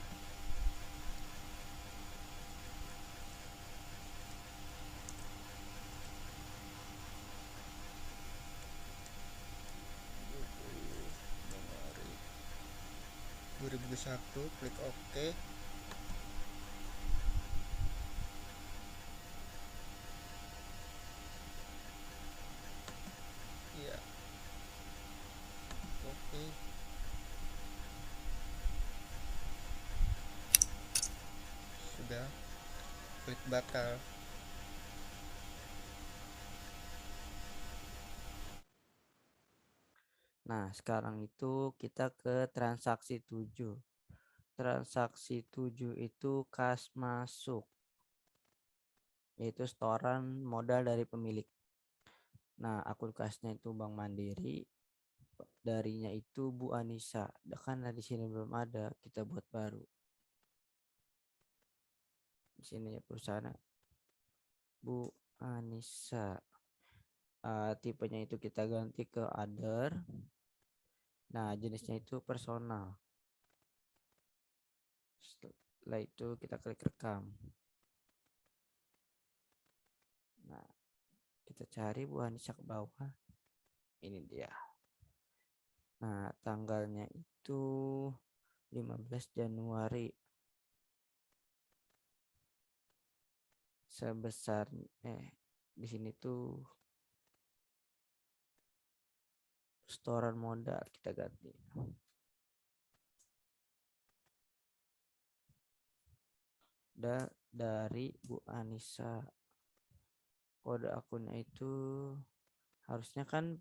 Januari 2021, klik OK. Ya, oke. Sudah, klik batal. Nah, sekarang itu kita ke transaksi 7. Transaksi 7 itu kas masuk, yaitu setoran modal dari pemilik. Nah, akun kasnya itu Bank Mandiri, darinya itu Bu Anissa. Karena di sini belum ada, kita buat baru. Di sini ya perusahaan Bu Anissa. Tipenya itu kita ganti ke other. Nah, jenisnya itu personal. Setelah itu kita klik rekam. Nah, kita cari Bu Anissa ke bawah. Ini dia. Nah, tanggalnya itu 15 Januari. Sebesar di sini tuh setoran modal kita ganti. Dari Bu Anissa. Kode akunnya itu harusnya kan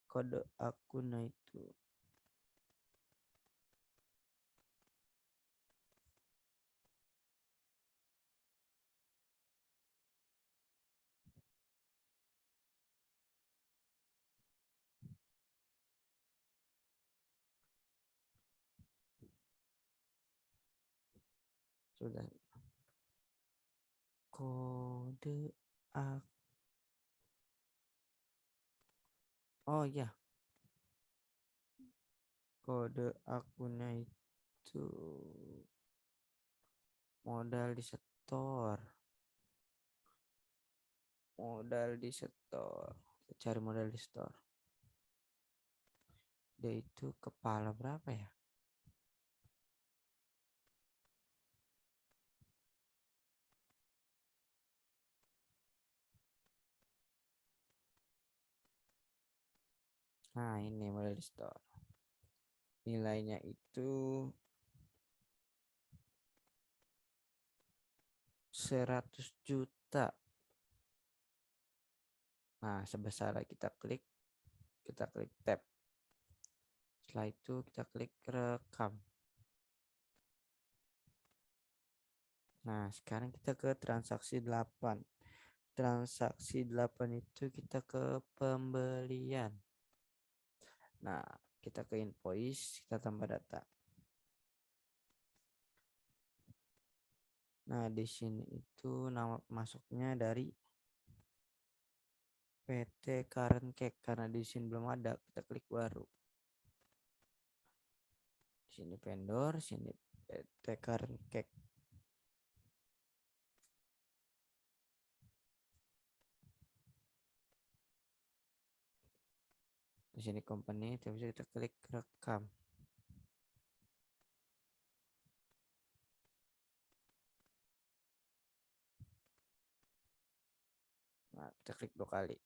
kode akunnya itu sudah kode oh ya, kode akunnya itu modal di setor. Cari modal di store. Dia itu kepala berapa ya? Nah, ini modal di store. Nilainya itu 100 juta. Nah, sebesar kita klik tab. Setelah itu kita klik rekam. Nah, sekarang kita ke transaksi 8. Transaksi 8 itu kita ke pembelian. Nah, kita ke invoice, kita tambah data. Nah, di sini itu nama masuknya dari PT Current Cake, karena di sini belum ada, kita klik baru. Sini vendor, sini teker cake. Di sini company, terus kita klik rekam. Nah, kita klik 2 kali.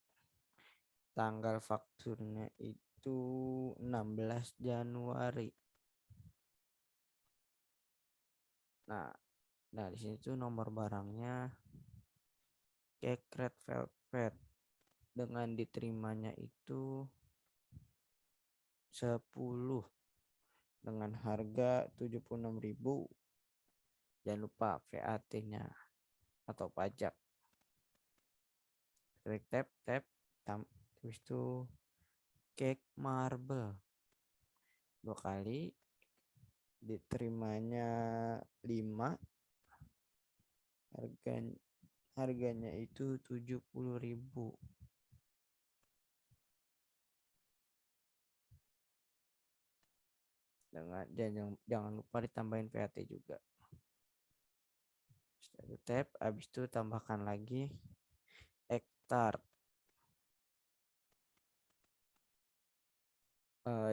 Tanggal fakturnya itu 16 Januari. Nah, di sini tuh nomor barangnya cake red velvet dengan diterimanya itu 10 dengan harga 76.000. Jangan lupa VAT-nya atau pajak. Klik tab, terus itu cake marble 2 kali, diterimanya 5, harganya itu 70.000. Jangan lupa ditambahin VAT juga. Setelah tab, habis itu tambahkan lagi hektar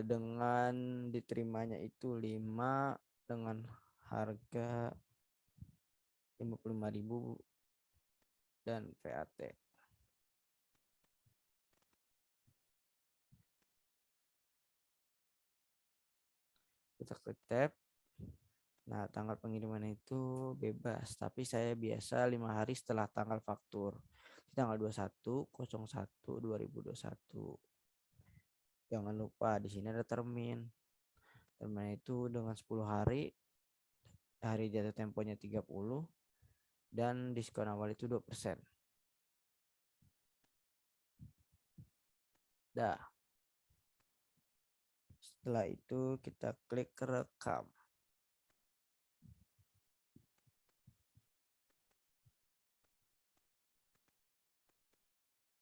dengan diterimanya itu 5 dengan harga 55.000 dan VAT. Kita klik tab. Nah, tanggal pengiriman itu bebas, tapi saya biasa 5 hari setelah tanggal faktur. Tanggal 21/01/2021. Jangan lupa di sini ada termin. Termin itu dengan 10 hari jatuh temponya 30 dan diskon awal itu 2%. Dah. Setelah itu kita klik rekam.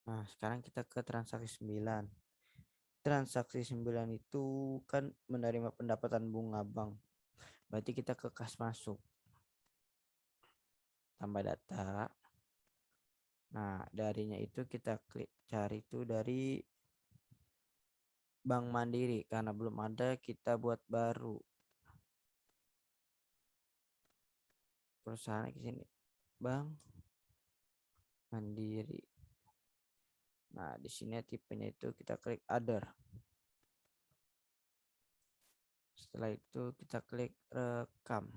Nah, sekarang kita ke transaksi 9. Transaksi 9 itu kan menerima pendapatan bunga bank. Berarti kita ke kas masuk. Tambah data. Nah, darinya itu kita klik cari itu dari Bank Mandiri. Karena belum ada, kita buat baru. Perusahaan di sini. Bank Mandiri. Nah, di sini tipenya itu kita klik other. Setelah itu kita klik rekam.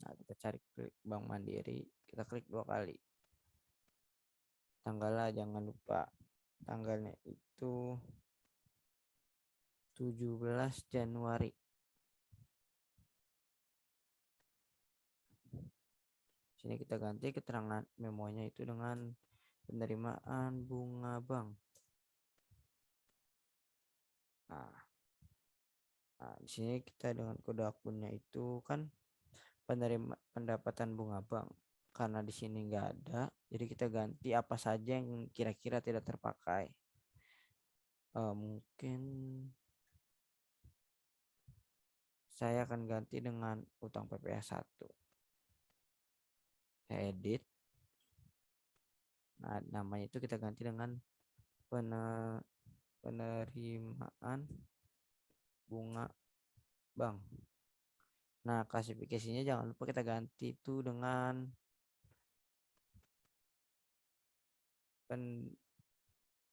Nah, kita cari klik Bank Mandiri, kita klik 2 kali. Tanggalnya jangan lupa. Tanggalnya itu 17 Januari. Sini kita ganti keterangan memonya itu dengan penerimaan bunga bank. Nah, di sini kita dengan kode akunnya itu kan penerima pendapatan bunga bank. Karena di sini nggak ada, jadi kita ganti apa saja yang kira-kira tidak terpakai. Mungkin saya akan ganti dengan utang PPh 1. Saya edit. Nah, namanya itu kita ganti dengan penerimaan bunga bank. Nah, klasifikasinya jangan lupa kita ganti itu dengan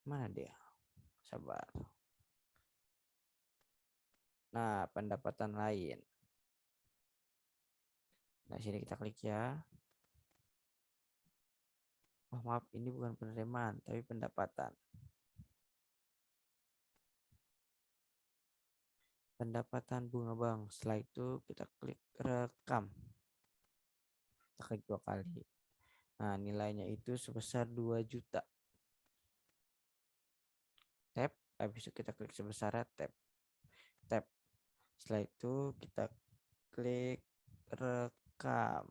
mana dia? Sabar. Nah, pendapatan lain. Nah, sini kita klik ya. Oh, maaf, ini bukan penerimaan, tapi pendapatan. Pendapatan bunga bank. Setelah itu kita klik rekam. Kita klik 2 kali. Nah, nilainya itu sebesar 2 juta. Tab, habis itu kita klik sebesar tab. Tab. Setelah itu kita klik rekam.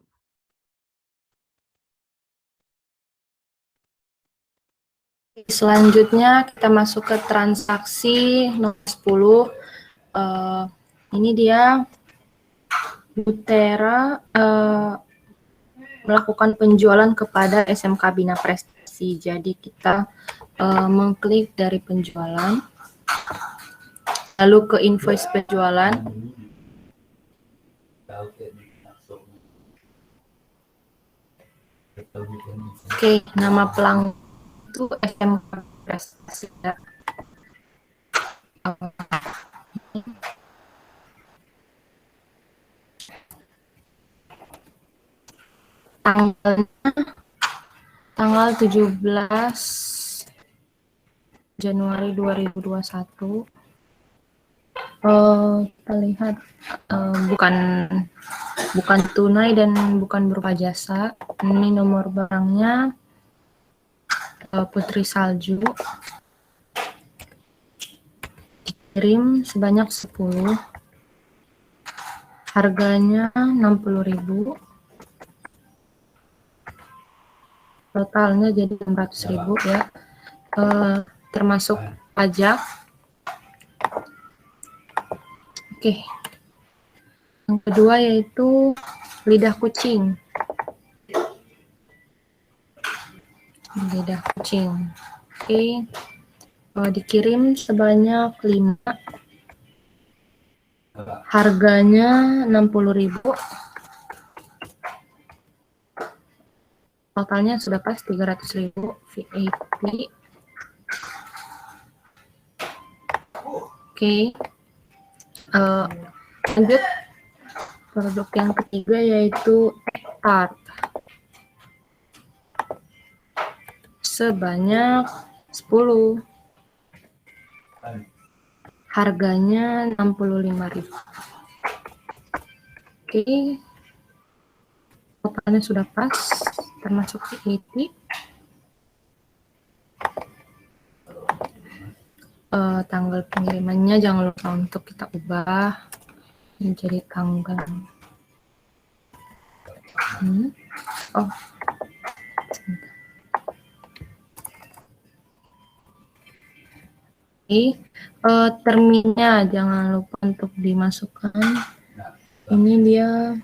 Selanjutnya kita masuk ke transaksi nomor 10. Ini dia Butera melakukan penjualan kepada SMK Bina Prestasi. Jadi kita mengklik dari penjualan, lalu ke invoice penjualan. Oke, nama pelanggan itu SMK Prestasi. Tanggalnya tanggal 17 Januari 2021. Kita lihat bukan tunai dan bukan berupa jasa. Ini nomor barangnya Putri Salju. Dikirim sebanyak 10. Harganya 60.000. Totalnya jadi 600.000 ya. Termasuk pajak. Oke. Yang kedua yaitu lidah kucing. Lidah kucing. Oke. Dikirim sebanyak 5. Harganya 60.000. Totalnya sudah pas 300.000 VIP. Oke. Lanjut produk yang ketiga yaitu tart sebanyak 10. Harganya 65.000. Oke. Totalnya sudah pas termasuk VAT. Tanggal pengirimannya jangan lupa untuk kita ubah menjadi tanggal. Oh, sebentar. Oke, terminnya jangan lupa untuk dimasukkan. Ini dia.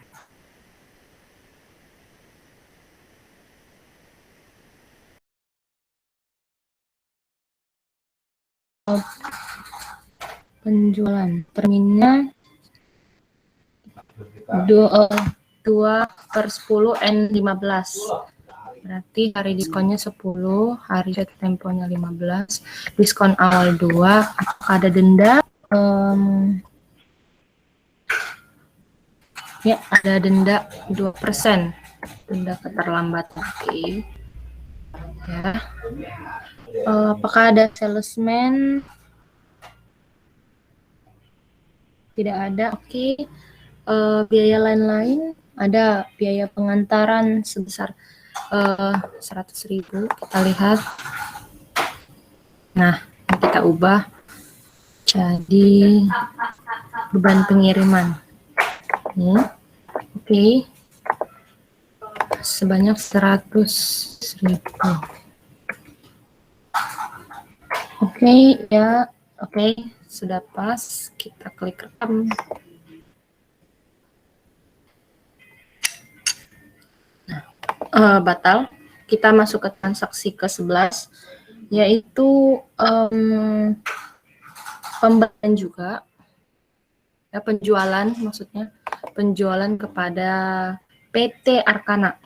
Penjualan terminnya 2/10 N15. Berarti hari diskonnya 10, hari jatuh temponya 15, diskon awal 2, ada denda. Ya, ada denda 2%, denda keterlambatan. Oke. Ya. Apakah ada salesman? Tidak ada. Oke. Biaya lain-lain ada, biaya pengantaran sebesar 100.000. Kita lihat. Nah, ini kita ubah jadi beban pengiriman. Oke. Sebanyak 100.000. Oke, ya. Oke, sudah pas. Kita klik rekam. Nah, batal. Kita masuk ke transaksi ke-11, yaitu pembelian juga. Ya, penjualan maksudnya. Penjualan kepada PT Arkana.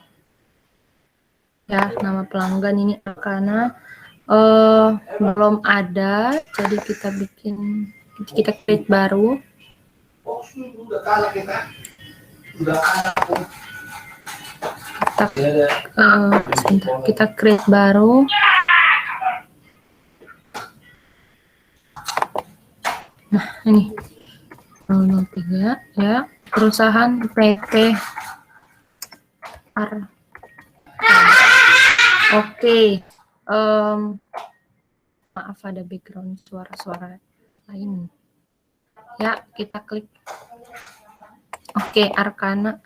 Ya, nama pelanggan ini Arkana. Belum ada, jadi kita create baru. Kita create baru. Nah, ini 003 ya, perusahaan PT Arkana. Oke. Maaf ada background suara-suara lain. Ya, kita klik. Oke, Arkana.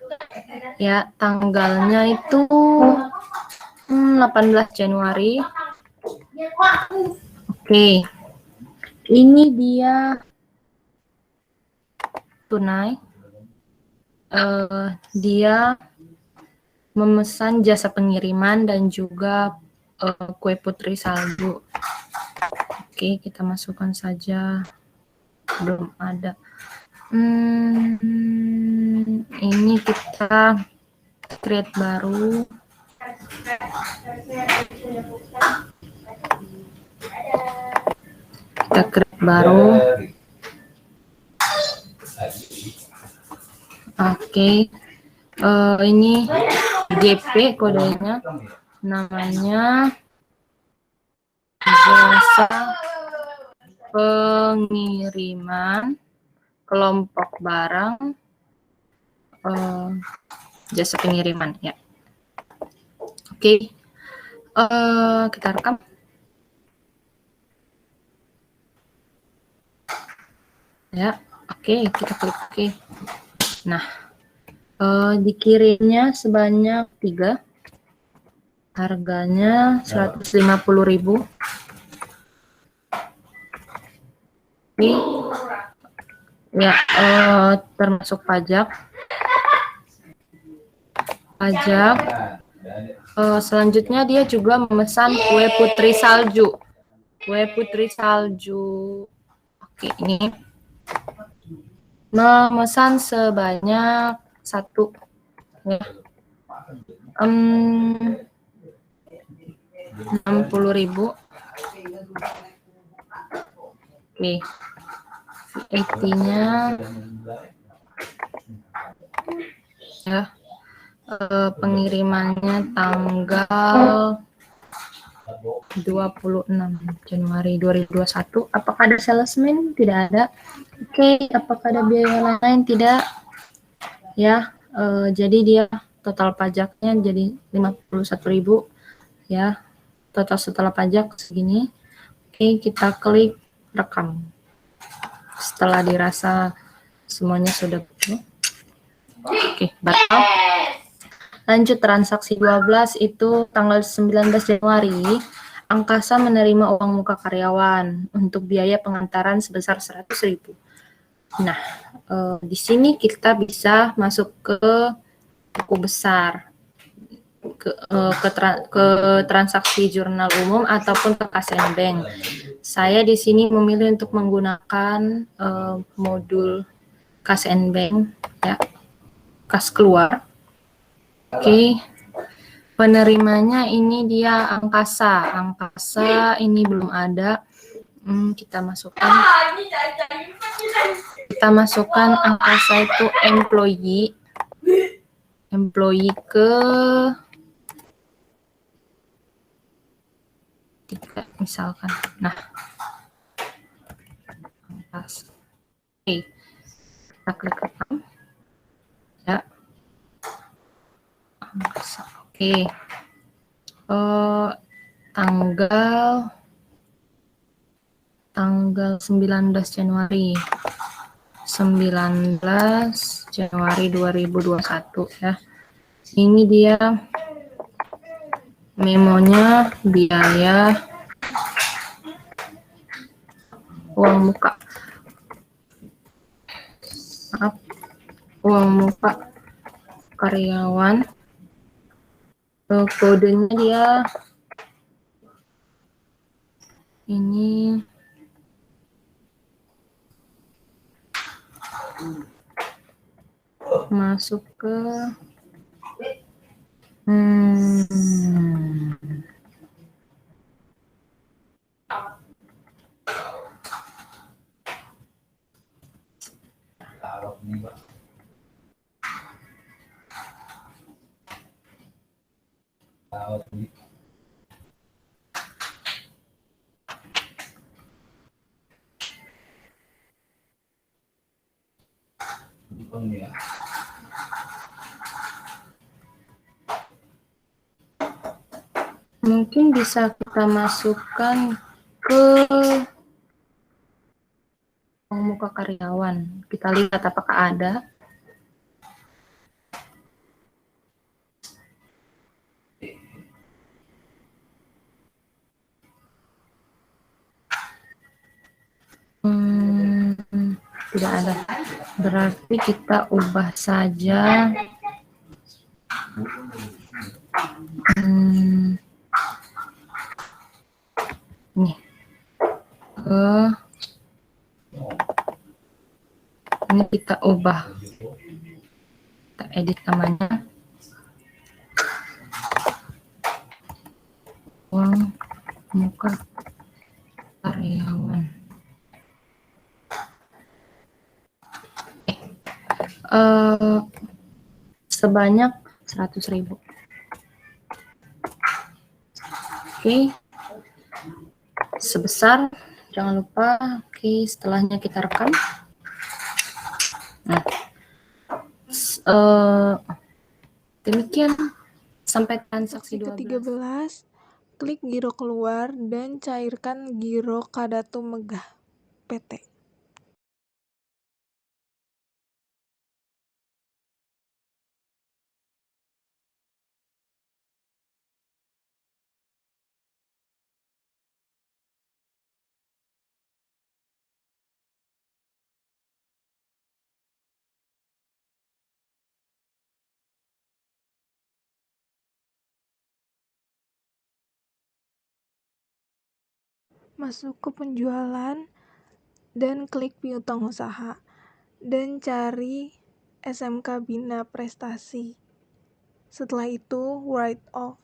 Ya, tanggalnya itu 18 Januari. Oke, ini dia tunai. Dia memesan jasa pengiriman dan juga kue putri salju. Oke, kita masukkan saja. Belum ada. Ini kita create baru. Kita create baru. Oke. Ini GP kodenya. Namanya jasa pengiriman kelompok barang jasa pengiriman ya. Oke. Kita rekam. Ya, oke, kita klik oke. Nah, dikirimnya sebanyak 3. Harganya 150.000. Oke. Ya, termasuk pajak. Selanjutnya dia juga memesan kue putri salju. Kue putri salju. Oke, ini memesan sebanyak 1. Ya. 60.000. Oke. VAT-nya ya. Pengirimannya tanggal 26 Januari 2021. Apakah ada salesman? Tidak ada. Oke, apakah ada biaya lain? Tidak. Ya, jadi dia total pajaknya jadi 51.000 ya. Total setelah pajak segini. Oke, kita klik rekam. Setelah dirasa semuanya sudah betul. Oke, batal. Lanjut transaksi 12 itu tanggal 19 Januari, Angkasa menerima uang muka karyawan untuk biaya pengantaran sebesar 100.000. Nah, di sini kita bisa masuk ke buku besar, ke transaksi jurnal umum ataupun ke KSN Bank. Saya di sini memilih untuk menggunakan modul KSN Bank, ya, kas keluar. Oke, penerimanya ini dia Angkasa. Angkasa ini belum ada. Kita masukkan Angkasa itu employee ke 3 misalkan. Nah, Angkasa. Oke, kita klik rekam. Ya. Oke. Tanggal 19 Januari 2021 ya. Ini dia memonya, biaya uang muka. Maaf, uang muka karyawan. Kodenya dia ini masuk ke mungkin bisa kita masukkan ke uang muka karyawan. Kita lihat apakah ada. Tidak ada. Berarti kita ubah saja. Nih. Ini kita ubah. Kita edit namanya. Uang muka karyawan. Sebanyak 100.000. Oke. Sebesar, jangan lupa. Oke, setelahnya kita rekam. Nah, demikian sampai transaksi ke-13, klik giro keluar dan cairkan giro Kadatu Megah PT. Masuk ke penjualan dan klik piutang usaha dan cari SMK Bina Prestasi. Setelah itu write off.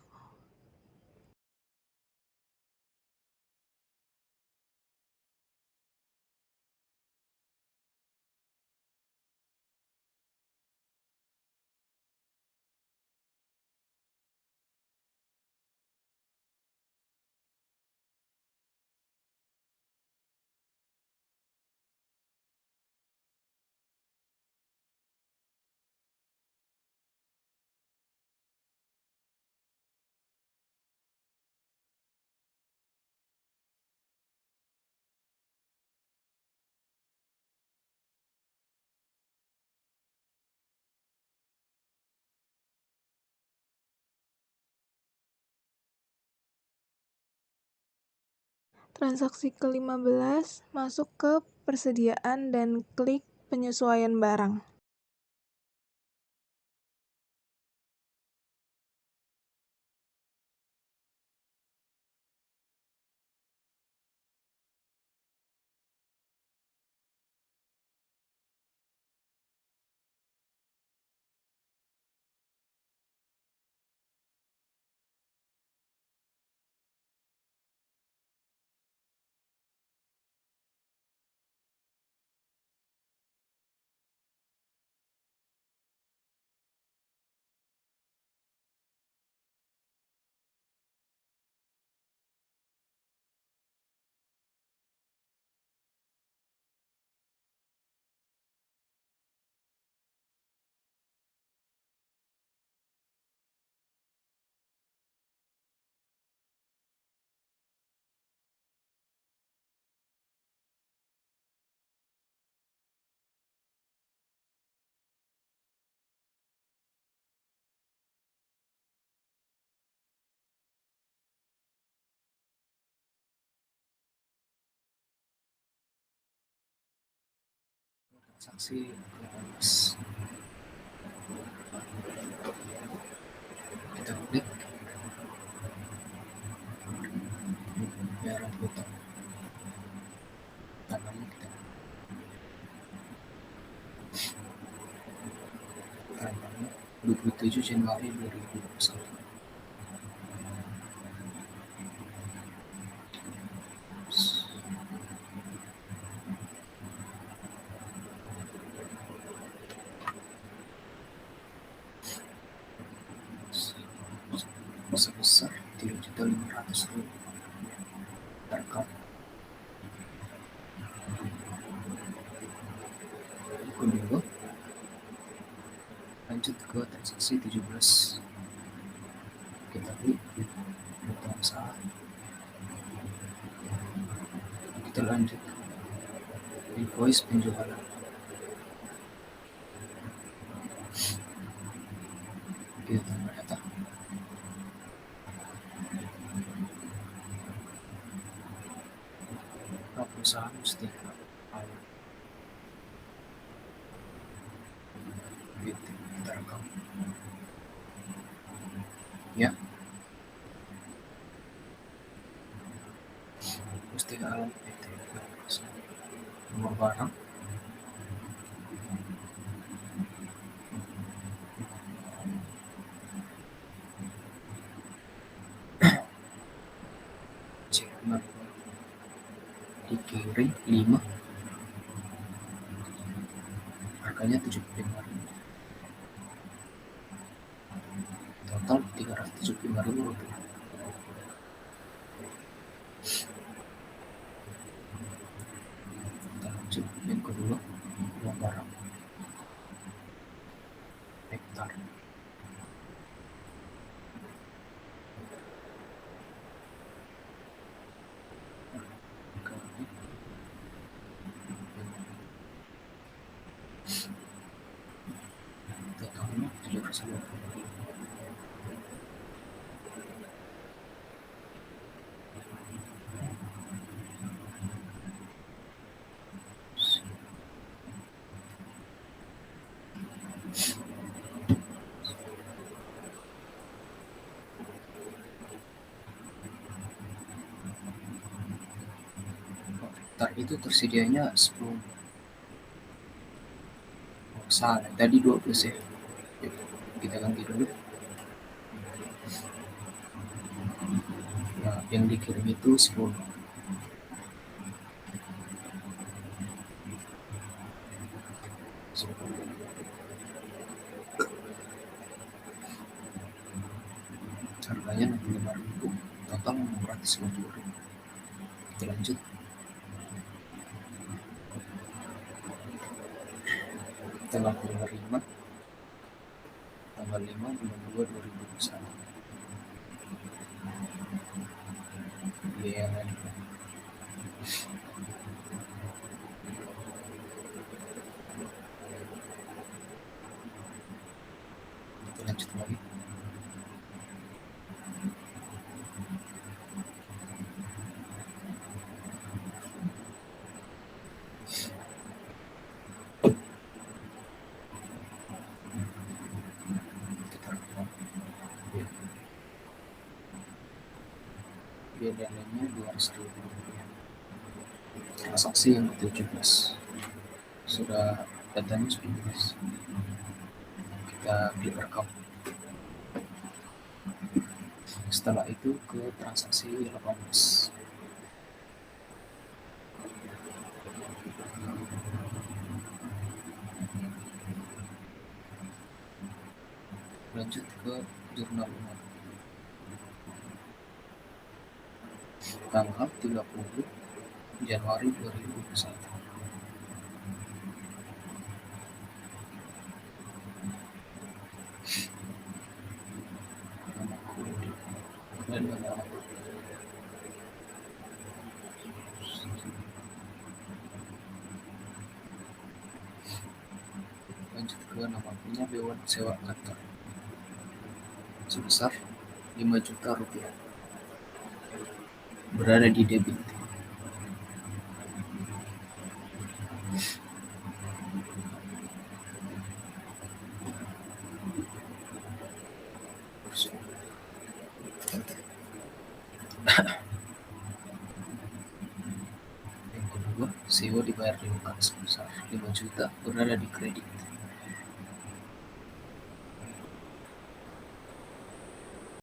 Transaksi ke-15, masuk ke persediaan dan klik penyesuaian barang. Transaksi ke-18. Kita klik bayaran utang. Tanggalnya kita tanggalnya 27 Januari 2021. Sebesar 3.500.000. Rekam. Kedua, lanjut ke transaksi 17. Kita klik piutang usaha. Kita lanjut invoice penjualan. Kita tambah data. Perusahaan Mustika Alam. kita rekam ya. Mesti alam PT nomor barang cek manual dikirim 5, harganya 75.000, total 375.000 rupiah. Kita lanjut yang kedua, uang barang hektar. Totalnya 720.000. Hektar itu tersedianya 10. Oh, salah, tadi 12 ya. Kita ganti dulu. Nah, yang dikirim itu 10. Harganya 65.000, total 650.000. Kita lanjut. Tanggal penerima tanggal 5 bulan 2 2021. Biaya medical. Kita lanjut lagi. Biaya dananya 200.000 rupiah. Transaksi yang ke-17 sudah, datanya sudah jelas. Kita klik rekam. Setelah itu ke transaksi 18. Lanjut ke jurnal umum. Tanggal 30 Januari 2021. Nama kode dan nama. Lanjut ke nama punya Dewan Sewa Kantor sebesar 5 juta rupiah, berada di debit. Yang kedua, sewa dibayar di muka sebesar 5 juta, berada di kredit.